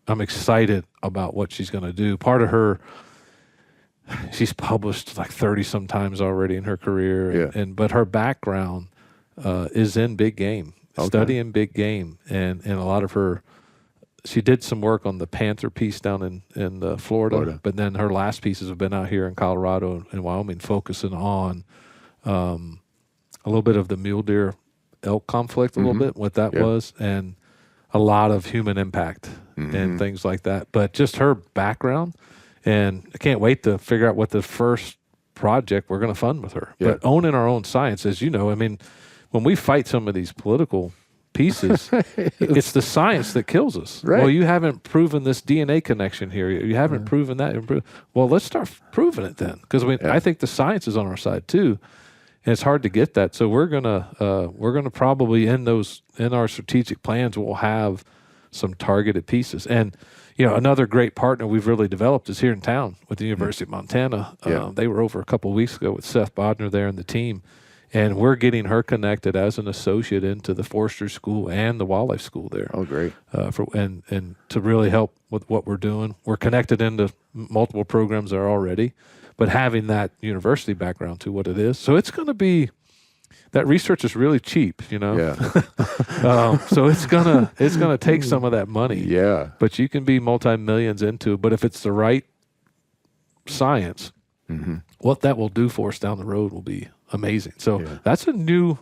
I'm excited about what she's going to do. Part of her, she's published like 30 some times already in her career. But her background is in big game, studying big game. And a lot of her, she did some work on the panther piece down in Florida. But then her last pieces have been out here in Colorado and Wyoming, focusing on a little bit of the mule deer elk conflict, a little bit, what that was, and a lot of human impact and things like that. But just her background, and I can't wait to figure out what the first project we're going to fund with her. But owning our own science, as you know, I mean, when we fight some of these political pieces, it's the science that kills us. Right. Well, you haven't proven this DNA connection here. You haven't proven that. Well, let's start proving it then, because I think the science is on our side too, and it's hard to get that. So we're gonna probably in our strategic plans we'll have some targeted pieces. And another great partner we've really developed is here in town with the University of Montana. They were over a couple of weeks ago with Seth Bodner there and the team. And we're getting her connected as an associate into the forestry school and the wildlife school there. Oh, great! And to really help with what we're doing, we're connected into multiple programs there already, but having that university background to what it is, so it's going to be that research is really cheap, so it's gonna take some of that money. Yeah, but you can be multi-millions into it. But if it's the right science, what that will do for us down the road will be amazing. So that's a new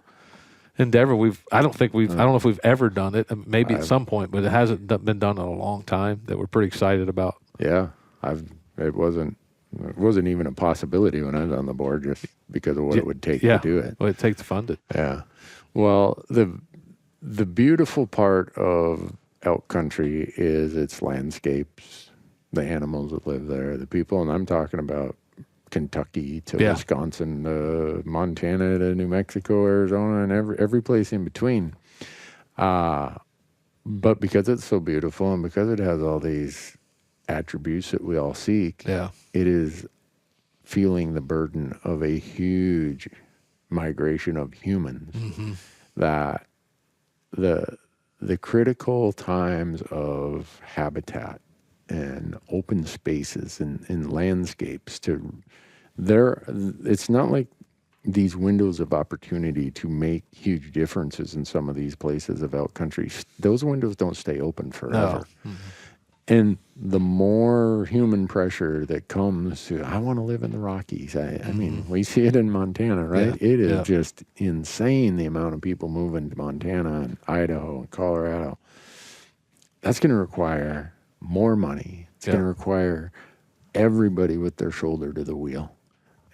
endeavor. I don't know if we've ever done it. Maybe at some point, but it hasn't been done in a long time. That we're pretty excited about. Yeah, it wasn't even a possibility when I was on the board, just because of what it would take to do it. What it would take to fund it. Yeah. Well, the beautiful part of elk country is its landscapes, the animals that live there, the people, and I'm talking about Kentucky to Wisconsin, Montana to New Mexico, Arizona, and every place in between. But because it's so beautiful and because it has all these attributes that we all seek, it is feeling the burden of a huge migration of humans. That the critical times of habitat and open spaces and landscapes it's not like these windows of opportunity to make huge differences in some of these places of elk country, those windows don't stay open forever. No. And the more human pressure that comes to, I want to live in the Rockies. I mean, we see it in Montana, right? Yeah. It is just insane, the amount of people moving to Montana and Idaho and Colorado. That's going to require more money. It's going to require everybody with their shoulder to the wheel.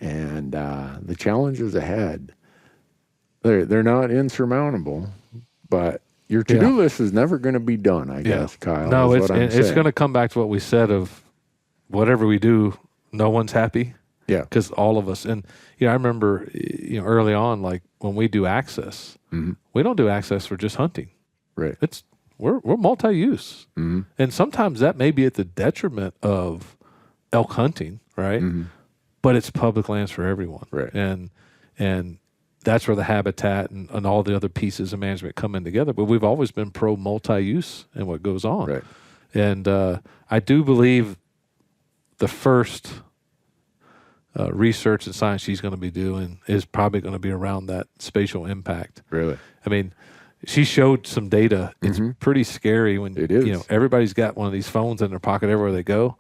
And the challenges ahead, they're not insurmountable, but your to-do list is never going to be done, I guess, Kyle. No, it's going to come back to what we said of whatever we do, no one's happy. Yeah. Because all of us, and I remember, early on, like when we do access, we don't do access for just hunting. Right. We're multi-use. And sometimes that may be at the detriment of elk hunting, right? But it's public lands for everyone. Right. And that's where the habitat and all the other pieces of management come in together. But we've always been pro multi-use and what goes on. Right. And I do believe the first research and science she's going to be doing is probably going to be around that spatial impact. Really? I mean, she showed some data. It's pretty scary when it is. Everybody's got one of these phones in their pocket everywhere they go.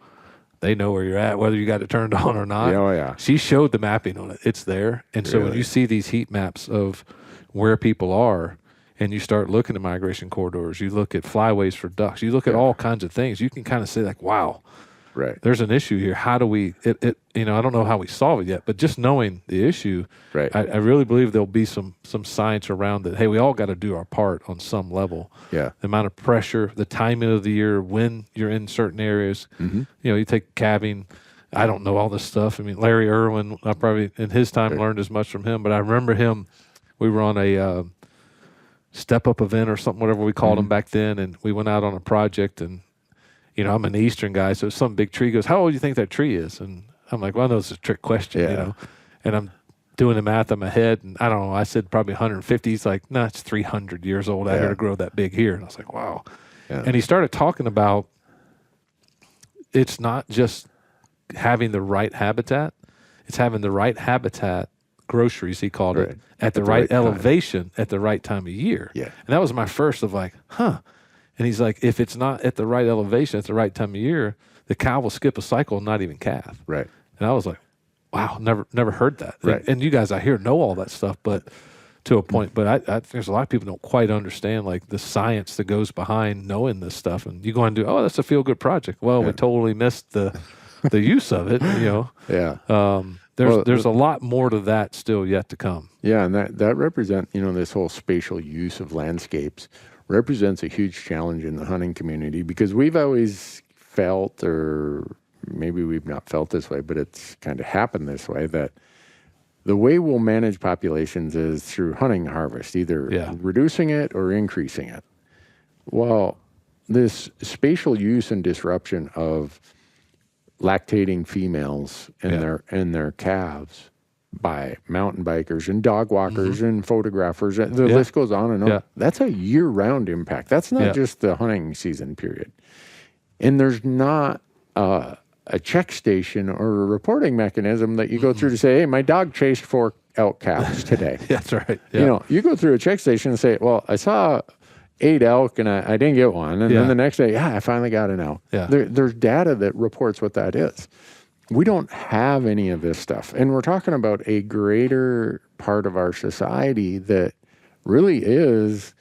They know where you're at, whether you got it turned on or not. Oh, yeah. She showed the mapping on it. It's there. And so when you see these heat maps of where people are and you start looking at migration corridors, you look at flyways for ducks, you look at all kinds of things, you can kind of say like, wow, right, there's an issue here. How do we, I don't know how we solve it yet, but just knowing the issue, right. I really believe there'll be some science around that. Hey, we all got to do our part on some level. Yeah. The amount of pressure, the timing of the year, when you're in certain areas. You take calving. I don't know all this stuff. I mean, Larry Irwin, I probably in his time learned as much from him, but I remember him, we were on a step up event or something, whatever we called them back then. And we went out on a project and, I'm an Eastern guy, so some big tree goes, how old do you think that tree is? And I'm like, well, no, it's a trick question, And I'm doing the math in my head, and I don't know, I said probably 150. He's like, no, it's 300 years old out here to grow that big here. And I was like, wow. Yeah. And he started talking about it's not just having the right habitat, it's having the right habitat, groceries, he called it, at the right elevation at the right time of year. Yeah. And that was my first of like, huh. And he's like, if it's not at the right elevation at the right time of year, the cow will skip a cycle and not even calve. Right. And I was like, wow, never heard that. Right. And you guys out here know all that stuff, but to a point. But I think there's a lot of people don't quite understand like the science that goes behind knowing this stuff. And you go and do, that's a feel-good project. Well, we totally missed the use of it, Yeah. There's a lot more to that still yet to come. Yeah, and that represents, this whole spatial use of landscapes represents a huge challenge in the hunting community because we've always felt, or maybe we've not felt this way, but it's kind of happened this way, that the way we'll manage populations is through hunting harvest, either reducing it or increasing it. Well, this spatial use and disruption of lactating females and their calves by mountain bikers and dog walkers and photographers. The list goes on and on. Yeah. That's a year-round impact. That's not just the hunting season period. And there's not a check station or a reporting mechanism that you go through to say, hey, my dog chased 4 elk calves today. That's right. Yeah. You go through a check station and say, well, I saw 8 elk and I didn't get one. And then the next day, I finally got an elk. Yeah. There's data that reports what that is. We don't have any of this stuff. And we're talking about a greater part of our society that really is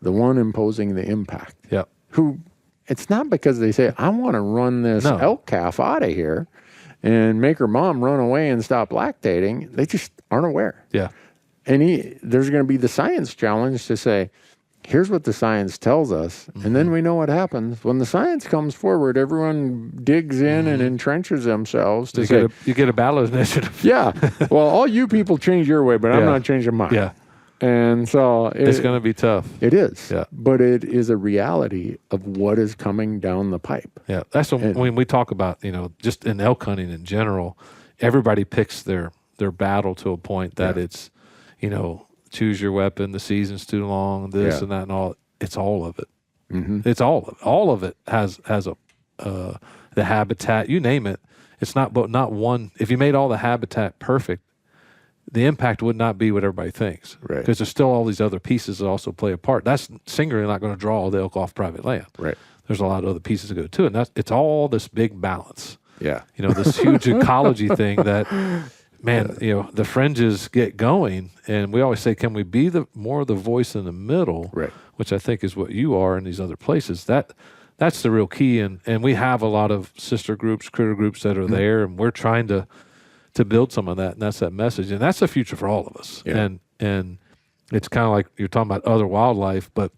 the one imposing the impact. Yeah. Who, it's not because they say, I want to run this elk calf out of here and make her mom run away and stop lactating. They just aren't aware. Yeah. And there's going to be the science challenge to say, here's what the science tells us, and then we know what happens. When the science comes forward, everyone digs in and entrenches themselves to say... You get a ballot initiative. Yeah. Well, all you people change your way, but I'm not changing mine. Yeah. And so... It's going to be tough. It is. Yeah. But it is a reality of what is coming down the pipe. Yeah. That's when we talk about, just in elk hunting in general, everybody picks their battle to a point that it's, choose your weapon, the season's too long, this and that and all. It's all of it. It's all of it. All of it has the habitat, you name it. It's not one. If you made all the habitat perfect, the impact would not be what everybody thinks. Right. Because there's still all these other pieces that also play a part. That's singularly not going to draw all the elk off private land. Right. There's a lot of other pieces that go to it. And it's all this big balance. Yeah. This huge ecology thing that, man, the fringes get going. And we always say, can we be more of the voice in the middle? Right. Which I think is what you are in these other places. That's the real key. And we have a lot of sister groups, critter groups that are there, and we're trying to build some of that. And that's that message. And that's the future for all of us. Yeah. And it's kind of like you're talking about other wildlife, but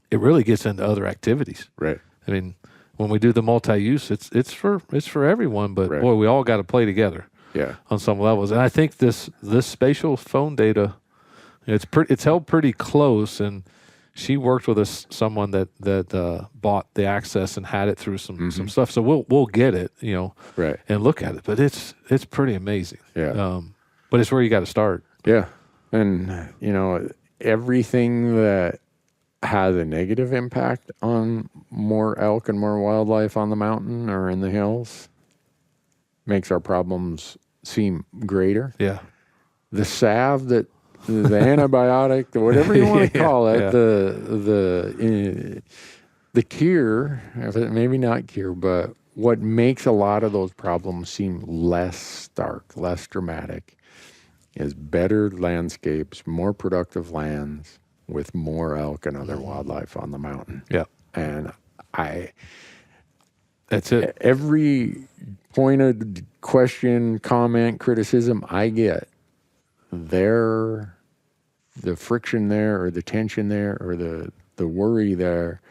it really gets into other activities. Right. I mean, when we do the multi-use, it's for everyone, but Right. boy, we all got to play together. Yeah. On some levels. And I think this spatial phone data, it's held pretty close. And she worked with someone that bought the access and had it through some stuff. So we'll get it, Right. and look at it. But it's pretty amazing. Yeah. But it's where you got to start. Yeah. And, everything that has a negative impact on more elk and more wildlife on the mountain or in the hills makes our problems seem greater. Yeah. The salve the antibiotic, whatever you want to call it, yeah. the cure, maybe not cure, but what makes a lot of those problems seem less stark, less dramatic, is better landscapes, more productive lands with more elk and other wildlife on the mountain. Yeah. And That's it. every pointed question, comment, criticism I get, the friction there or the tension there or the worry there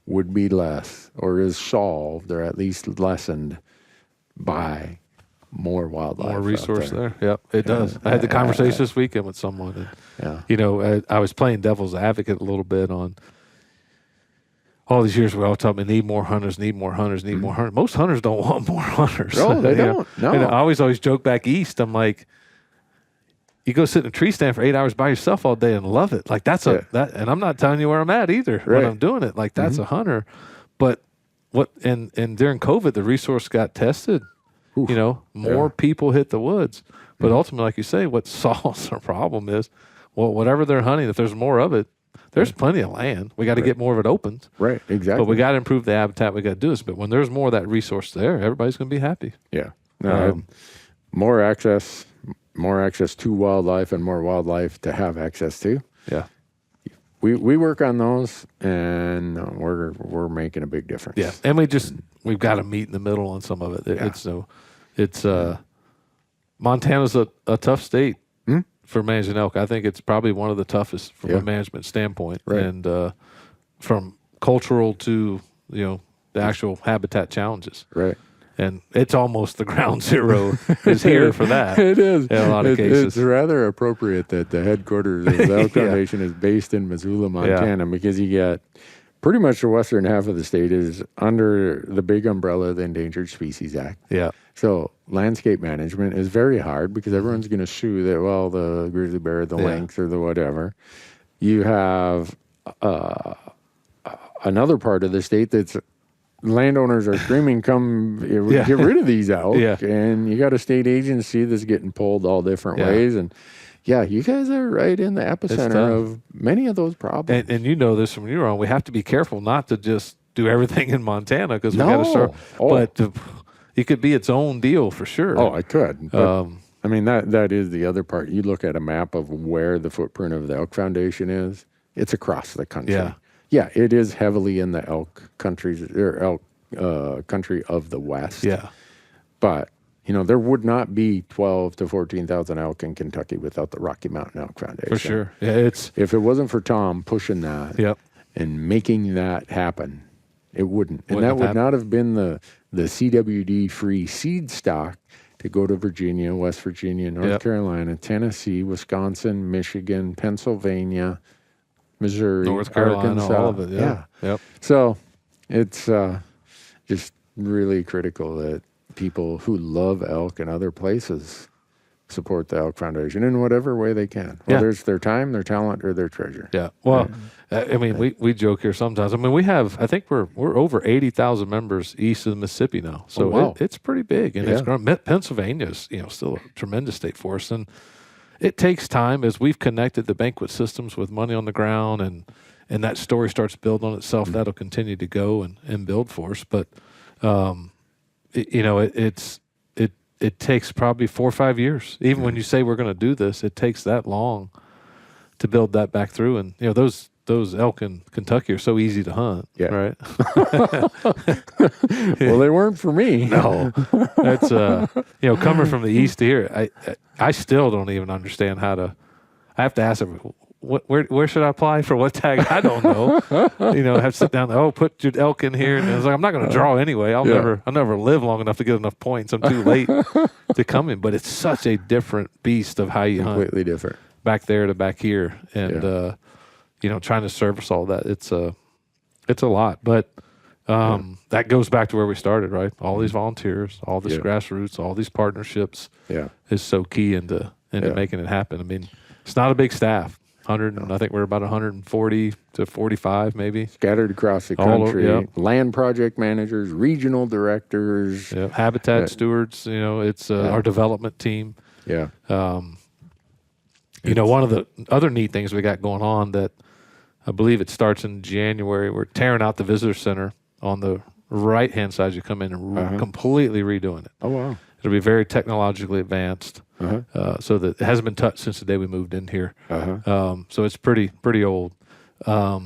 would be less or is solved or at least lessened by more wildlife. More resource out there. Yep, it does. I had the conversation this weekend with someone. And, I was playing devil's advocate a little bit on all these years. We all talk about need more hunters, need more hunters, need more hunters. Most hunters don't want more hunters. No, they don't. No. And I always joke back east. I'm like, you go sit in a tree stand for 8 hours by yourself all day and love it. Like that, and I'm not telling you where I'm at either when I'm doing it. Like that's a hunter. But and during COVID, the resource got tested. Oof. More people hit the woods. But ultimately, like you say, what solves our problem is, well, whatever they're hunting, if there's more of it, there's plenty of land. We got to get more of it opened. Right, exactly. But we got to improve the habitat. We got to do this. But when there's more of that resource there, everybody's going to be happy. Yeah. More access to wildlife and more wildlife to have access to. Yeah. We work on those, and we're making a big difference. Yeah, and we've got to meet in the middle on some of it. It's Montana's a tough state for managing elk. I think it's probably one of the toughest from a management standpoint, and from cultural to the actual habitat challenges. Right. And it's almost the ground zero is here for that. It is. In a lot of cases. It's rather appropriate that the headquarters of the Elk Foundation is based in Missoula, Montana, because you get pretty much the western half of the state is under the big umbrella of the Endangered Species Act. Yeah. So landscape management is very hard because everyone's going to sue that, well, the grizzly bear, the lynx, or the whatever. You have another part of the state that's landowners are screaming, come get rid of these elk. And you got a state agency that's getting pulled all different ways. And you guys are right in the epicenter of many of those problems. And you know this from your own. We have to be careful not to just do everything in Montana because we got to start. But it could be its own deal for sure. Oh, it could. But, I mean, that is the other part. You look at a map of where the footprint of the Elk Foundation is, it's across the country. Yeah, it is heavily in the elk countries or elk country of the West. Yeah. But, there would not be 12 to 14,000 elk in Kentucky without the Rocky Mountain Elk Foundation. For sure. Yeah, if it wasn't for Tom pushing that and making that happen, it wouldn't. And that would not have been the CWD free seed stock to go to Virginia, West Virginia, North Carolina, Tennessee, Wisconsin, Michigan, Pennsylvania, Missouri, North Carolina, Arkansas. all of it. Yeah. Yep. So it's just really critical that people who love elk and other places support the Elk Foundation in whatever way they can, whether it's their time, their talent, or their treasure. Yeah. Well, I mean, we joke here sometimes. I mean, I think we're over 80,000 members east of the Mississippi now. So it's pretty big, and it's grown. Pennsylvania is still a tremendous state for us, and it takes time as we've connected the banquet systems with money on the ground, and that story starts to build on itself. That'll continue to go and build for us. But, it takes probably 4 or 5 years. Even when you say we're going to do this, it takes that long to build that back through. And, those elk in Kentucky are so easy to hunt, right? Well, they weren't for me. No. That's, coming from the east to here, I still don't even understand I have to ask them, where should I apply for what tag? I don't know. I have to sit down. Put your elk in here. And I was like, I'm not going to draw anyway. I'll never live long enough to get enough points. I'm too late to come in. But it's such a different beast of how you hunt. Completely different. Back there to back here, and trying to service all that. It's a lot. But that goes back to where we started, right? All these volunteers, all this grassroots, all these partnerships. Is so key into making it happen. I mean, it's not a big staff. I think we're about 140 to 45 maybe. Scattered across the country. Land project managers, regional directors. Habitat stewards, it's our development team. One of the other neat things we got going on that I believe it starts in January, we're tearing out the visitor center on the right-hand side as you come in and completely redoing it. Oh, wow. It'll be very technologically advanced, so that it hasn't been touched since the day we moved in here. So it's pretty old. A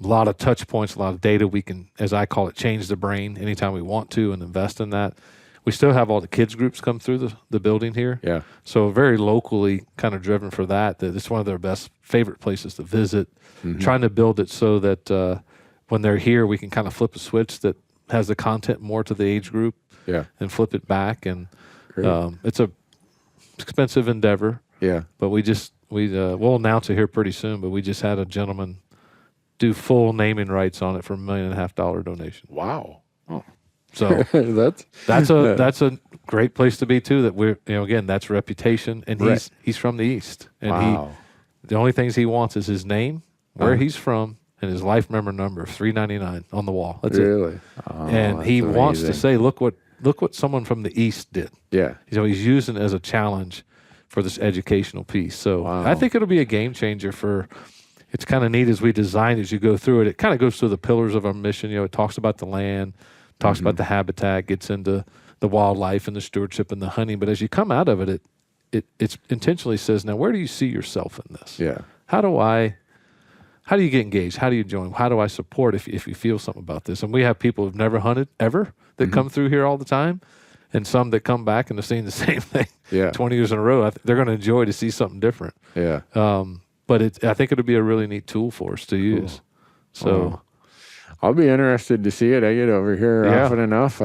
lot of touch points, a lot of data. We can, as I call it, change the brain anytime we want to and invest in that. We still have all the kids groups come through the building here. So very locally kind of driven for that it's one of their best favorite places to visit. Trying to build it so that when they're here, we can kind of flip a switch that has the content more to the age group. And flip it back, and it's a expensive endeavor. But we'll announce it here pretty soon. But we just had a gentleman do full naming rights on it for $1.5 million donation. Wow! Oh. So that's a great place to be too. That we're again, that's reputation, and he's from the east, and the only things he wants is his name, where he's from, and his life member number of 399 on the wall. That's it. And he wants to say, look what someone from the east did. He's using it as a challenge for this educational piece. So I think it'll be a game changer it's kind of neat as we design as you go through it. It kind of goes through the pillars of our mission. It talks about the land, talks about the habitat, gets into the wildlife and the stewardship and the hunting. But as you come out of it, it intentionally says, now where do you see yourself in this? How do you get engaged? How do you join? How do I support if you feel something about this? And we have people who've never hunted ever that come through here all the time, and some that come back and are seeing the same thing 20 years in a row. They're going to enjoy to see something different. But I think it'll be a really neat tool for us to use. So I'll be interested to see it. I get over here often enough.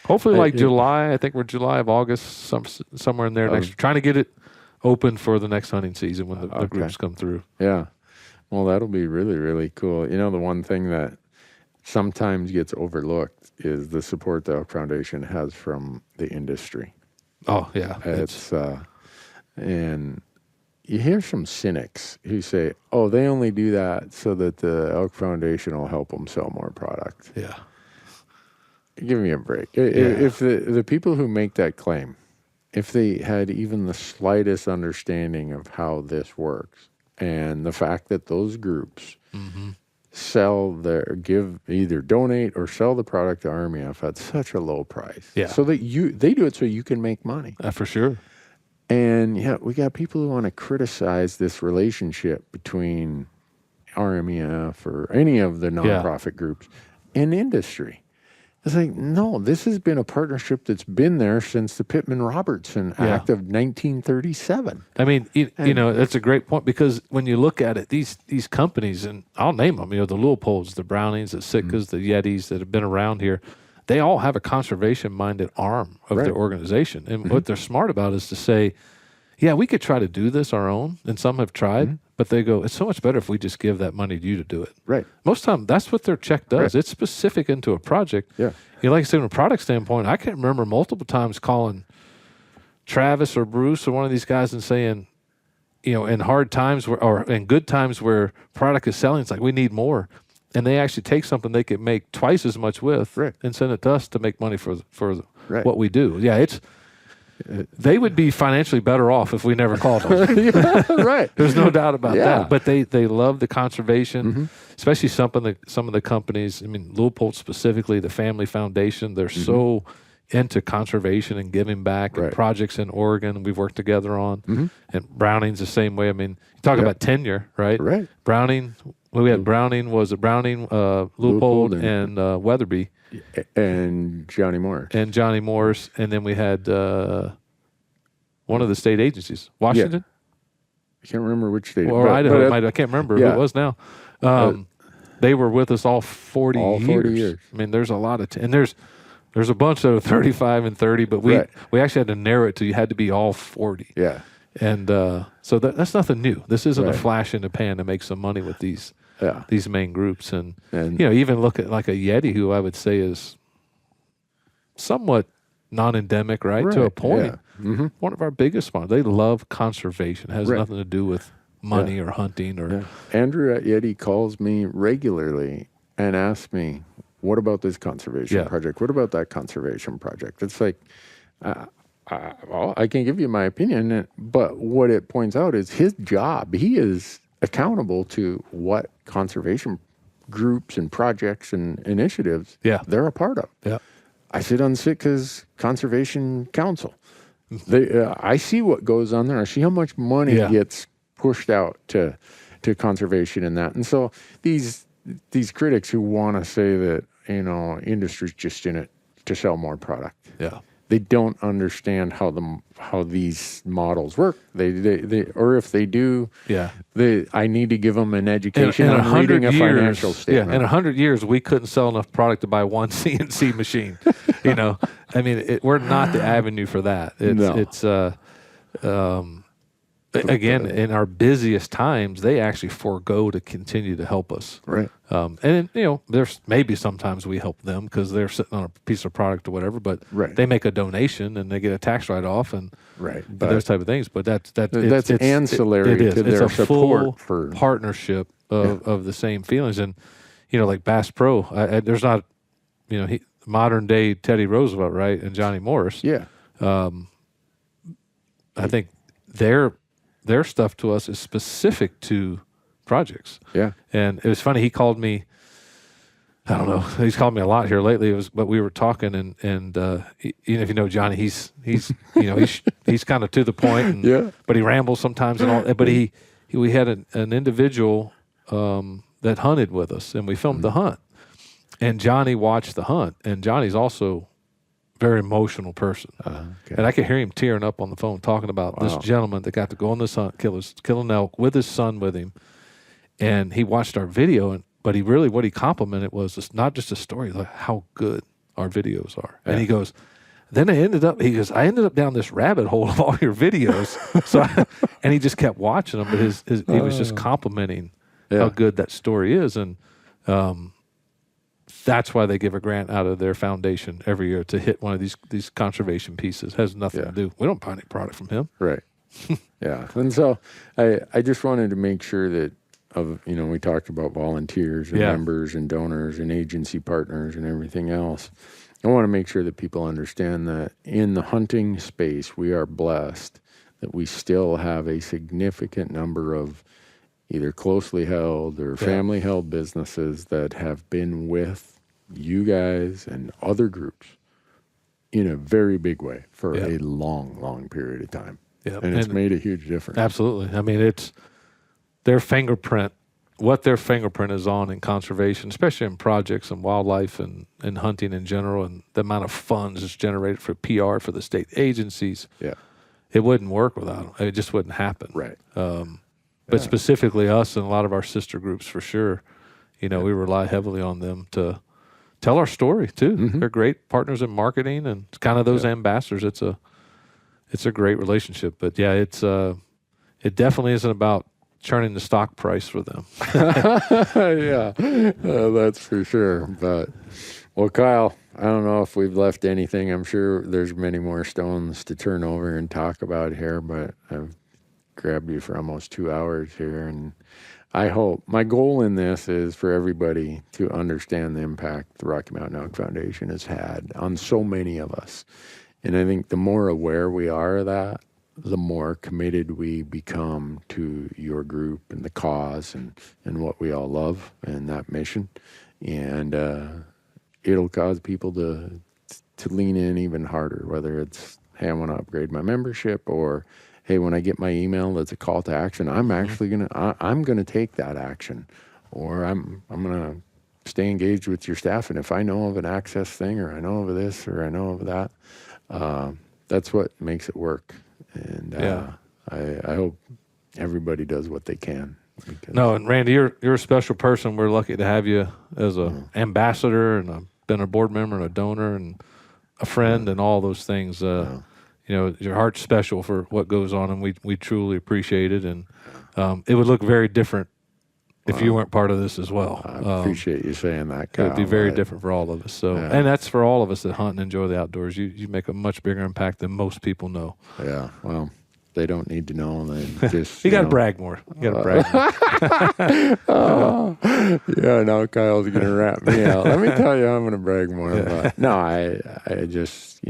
Hopefully July. I think we're July of August, somewhere in there next. Trying to get it open for the next hunting season when the groups come through. Well, that'll be really, really cool. The one thing that sometimes gets overlooked is the support the Elk Foundation has from the industry. Oh, yeah. It's and you hear some cynics who say, oh, they only do that so that the Elk Foundation will help them sell more product. Give me a break. If the people who make that claim, if they had even the slightest understanding of how this works, and the fact that those groups either donate or sell the product to RMEF at such a low price, so that they do it so you can make money. For sure. And we got people who want to criticize this relationship between RMEF or any of the nonprofit groups and industry. It's like, no, this has been a partnership that's been there since the Pittman-Robertson Act of 1937. I mean, that's a great point, because when you look at it, these companies, and I'll name them, the Leupold's, the Brownings, the Sitkas, the Yetis that have been around here, they all have a conservation-minded arm of their organization. And what they're smart about is to say, we could try to do this our own, and some have tried, but they go, it's so much better if we just give that money to you to do it. Most of the time, that's what their check does. It's specific into a project. Like I said, from a product standpoint, I can remember multiple times calling Travis or Bruce or one of these guys and saying, in hard times or in good times where product is selling, it's like, we need more. And they actually take something they could make twice as much with and send it to us to make money for what we do. they would be financially better off if we never called them. Yeah, right. There's no doubt about Yeah. that. But they love the conservation, especially some of the companies. I mean, Leupold specifically, the Family Foundation. They're so into conservation and giving back and projects in Oregon we've worked together on. And Browning's the same way. I mean, you talk about tenure, right? Right. Browning. Well, we had Browning, Leupold, and Weatherby. And Johnny Moore. And Johnny Morris. And then we had one of the state agencies, Washington. I can't remember which state. Or Idaho. I can't remember who it was now. They were with us all 40 years. I mean, there's a lot of and there's a bunch that are 35 and 30, but we actually had to narrow it to you had to be all 40. Yeah. And so that's nothing new. This isn't a flash in the pan to make some money with these main groups. And even look at like a Yeti, who I would say is somewhat non-endemic, right? To a point. Yeah. One of our biggest sponsors. They love conservation. It has nothing to do with money or hunting or Andrew at Yeti calls me regularly and asks me, what about this conservation project? What about that conservation project? It's like, well, I can give you my opinion, but what it points out is his job. He is accountable to what conservation groups and projects and initiatives they're a part of. Yeah. I sit on Sitka's Conservation Council. I see what goes on there. I see how much money gets pushed out to conservation and that. And so these critics who want to say that, industry's just in it to sell more product. Yeah. They don't understand how these models work. They or if they do, I need to give them an education on reading a financial statement. Yeah, in 100 years, we couldn't sell enough product to buy one CNC machine. I mean, we're not the avenue for that. Again, in our busiest times, they actually forego to continue to help us. Right. And there's maybe sometimes we help them because they're sitting on a piece of product or whatever, but they make a donation and they get a tax write-off and those type of things. But that's ancillary to their it's a support full partnership of the same feelings. And like Bass Pro, there's not modern day Teddy Roosevelt, right, and Johnny Morris. Yeah. I think their stuff to us is specific to projects. Yeah. And it was funny. He called me, I don't know, he's called me a lot here lately. But we were talking and even if you know Johnny, he's he's kind of to the point. And, but he rambles sometimes and all. But we had an individual that hunted with us and we filmed the hunt. And Johnny watched the hunt. And Johnny's also very emotional person. And I could hear him tearing up on the phone talking about this gentleman that got to go on this hunt, kill an elk with his son with him. And he watched our video, but what he complimented was just not just a story, like how good our videos are. And he goes, then I ended up down this rabbit hole of all your videos. And he just kept watching them, but he was just complimenting how good that story is. And that's why they give a grant out of their foundation every year to hit one of these conservation pieces. It has nothing to do. We don't buy any product from him. Right. Yeah. And so I just wanted to make sure that we talked about volunteers and members and donors and agency partners and everything else. I want to make sure that people understand that in the hunting space, we are blessed that we still have a significant number of either closely held or family held businesses that have been with you guys and other groups in a very big way for a long, long period of time. Yep. And it's made a huge difference. Absolutely. I mean, it's their fingerprint, what their fingerprint is on in conservation, especially in projects and wildlife and hunting in general, and the amount of funds that's generated for PR for the state agencies. Yeah. It wouldn't work without them. It just wouldn't happen. Right. But specifically us and a lot of our sister groups for sure, we rely heavily on them to tell our story too. Mm-hmm. They're great partners in marketing and it's kind of those ambassadors. It's a great relationship, but it definitely isn't about churning the stock price for them. That's for sure. But Kyle, I don't know if we've left anything. I'm sure there's many more stones to turn over and talk about here, but I've grabbed you for almost 2 hours here, and I hope my goal in this is for everybody to understand the impact the Rocky Mountain Elk Foundation has had on so many of us. And I think the more aware we are of that, the more committed we become to your group and the cause and what we all love and that mission. And it'll cause people to lean in even harder, whether it's, hey, I want to upgrade my membership, or, hey, when I get my email that's a call to action, I'm actually I'm gonna take that action, or I'm gonna stay engaged with your staff. And if I know of an access thing, or I know of this, or I know of that, that's what makes it work. And I hope everybody does what they can. No, and Randy, you're a special person. We're lucky to have you as a ambassador, and been a board member and a donor and a friend and all those things. You know, your heart's special for what goes on, and we truly appreciate it. And it would look very different if you weren't part of this as well. I appreciate you saying that, Kyle. It would be very different for all of us. So, and that's for all of us that hunt and enjoy the outdoors. You make a much bigger impact than most people know. Yeah, well, they don't need to know. They just you got to brag more. You got to brag more. Yeah, now Kyle's going to wrap me out. Let me tell you, I'm going to brag more. Yeah. But no, I just,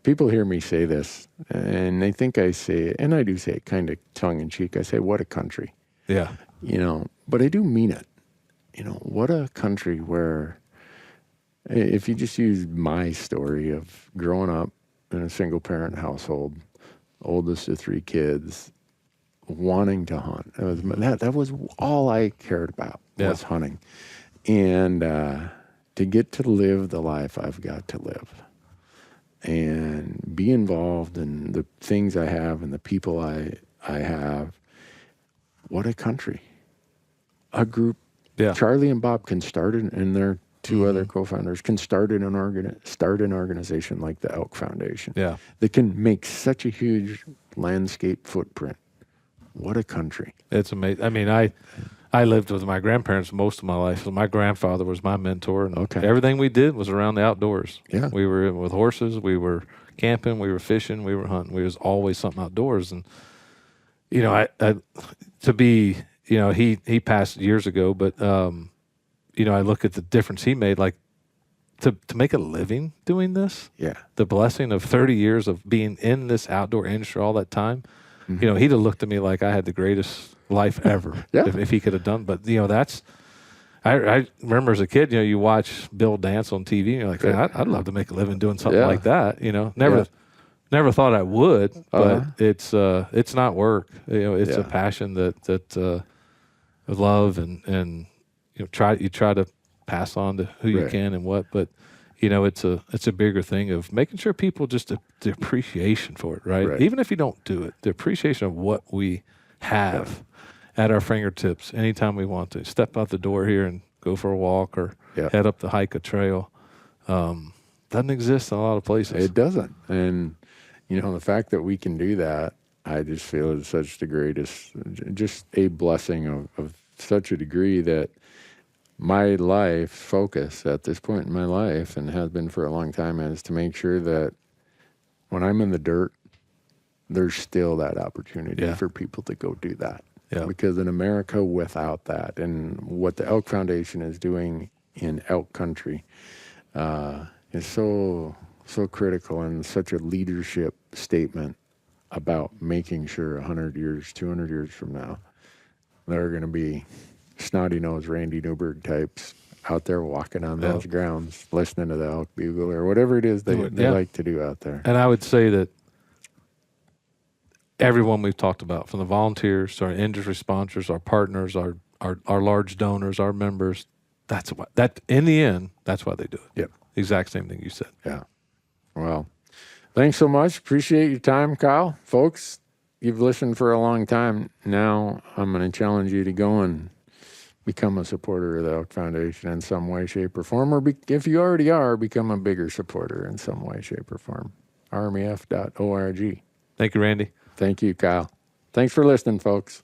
people hear me say this, and they think I say it, and I do say it kind of tongue-in-cheek. I say, what a country. Yeah. But I do mean it. What a country where, if you just use my story of growing up in a single-parent household, oldest of 3 kids, wanting to hunt. That was all I cared about, was hunting. And to get to live the life I've got to live and be involved in the things I have and the people I have, what a country. A group, Charlie and Bob can start it, and their 2 other co-founders can start an organization like the Elk Foundation. Yeah. That can make such a huge landscape footprint. What a country. It's amazing. I mean, I lived with my grandparents most of my life. So my grandfather was my mentor, and everything we did was around the outdoors. Yeah. We were with horses, we were camping, we were fishing, we were hunting. We was always something outdoors. And, he passed years ago, but, I look at the difference he made, like to make a living doing this. Yeah. The blessing of 30 years of being in this outdoor industry all that time. Mm-hmm. He'd have looked at me like I had the greatest life ever if he could have done. But, I remember as a kid, you watch Bill dance on TV, and you're like, I'd love to make a living doing something like that. Never thought I would, but it's not work. It's a passion that love and you try to pass on to who you can and what, but it's a bigger thing of making sure people just the appreciation for it, right? Even if you don't do it, the appreciation of what we have at our fingertips anytime we want to. Step out the door here and go for a walk or head up to hike a trail. Doesn't exist in a lot of places. It doesn't. And the fact that we can do that, I just feel is such the greatest, just a blessing of such a degree that my life focus at this point in my life, and has been for a long time, is to make sure that when I'm in the dirt, there's still that opportunity for people to go do that. Yeah. Because in America, without that, and what the Elk Foundation is doing in elk country is so critical, and such a leadership statement about making sure 100 years, 200 years from now, there are going to be snotty-nosed Randy Newberg types out there walking on those grounds, listening to the elk bugle or whatever it is they like to do out there. And I would say that everyone we've talked about, from the volunteers to our industry sponsors, our partners, our large donors, our members, that in the end, that's why they do it. Yep. Exact same thing you said. Yeah. Well, thanks so much. Appreciate your time, Kyle. Folks, you've listened for a long time. Now I'm going to challenge you to go and become a supporter of the Elk Foundation in some way, shape, or form. Or if you already are, become a bigger supporter in some way, shape, or form. RMEF.org. Thank you, Randy. Thank you, Kyle. Thanks for listening, folks.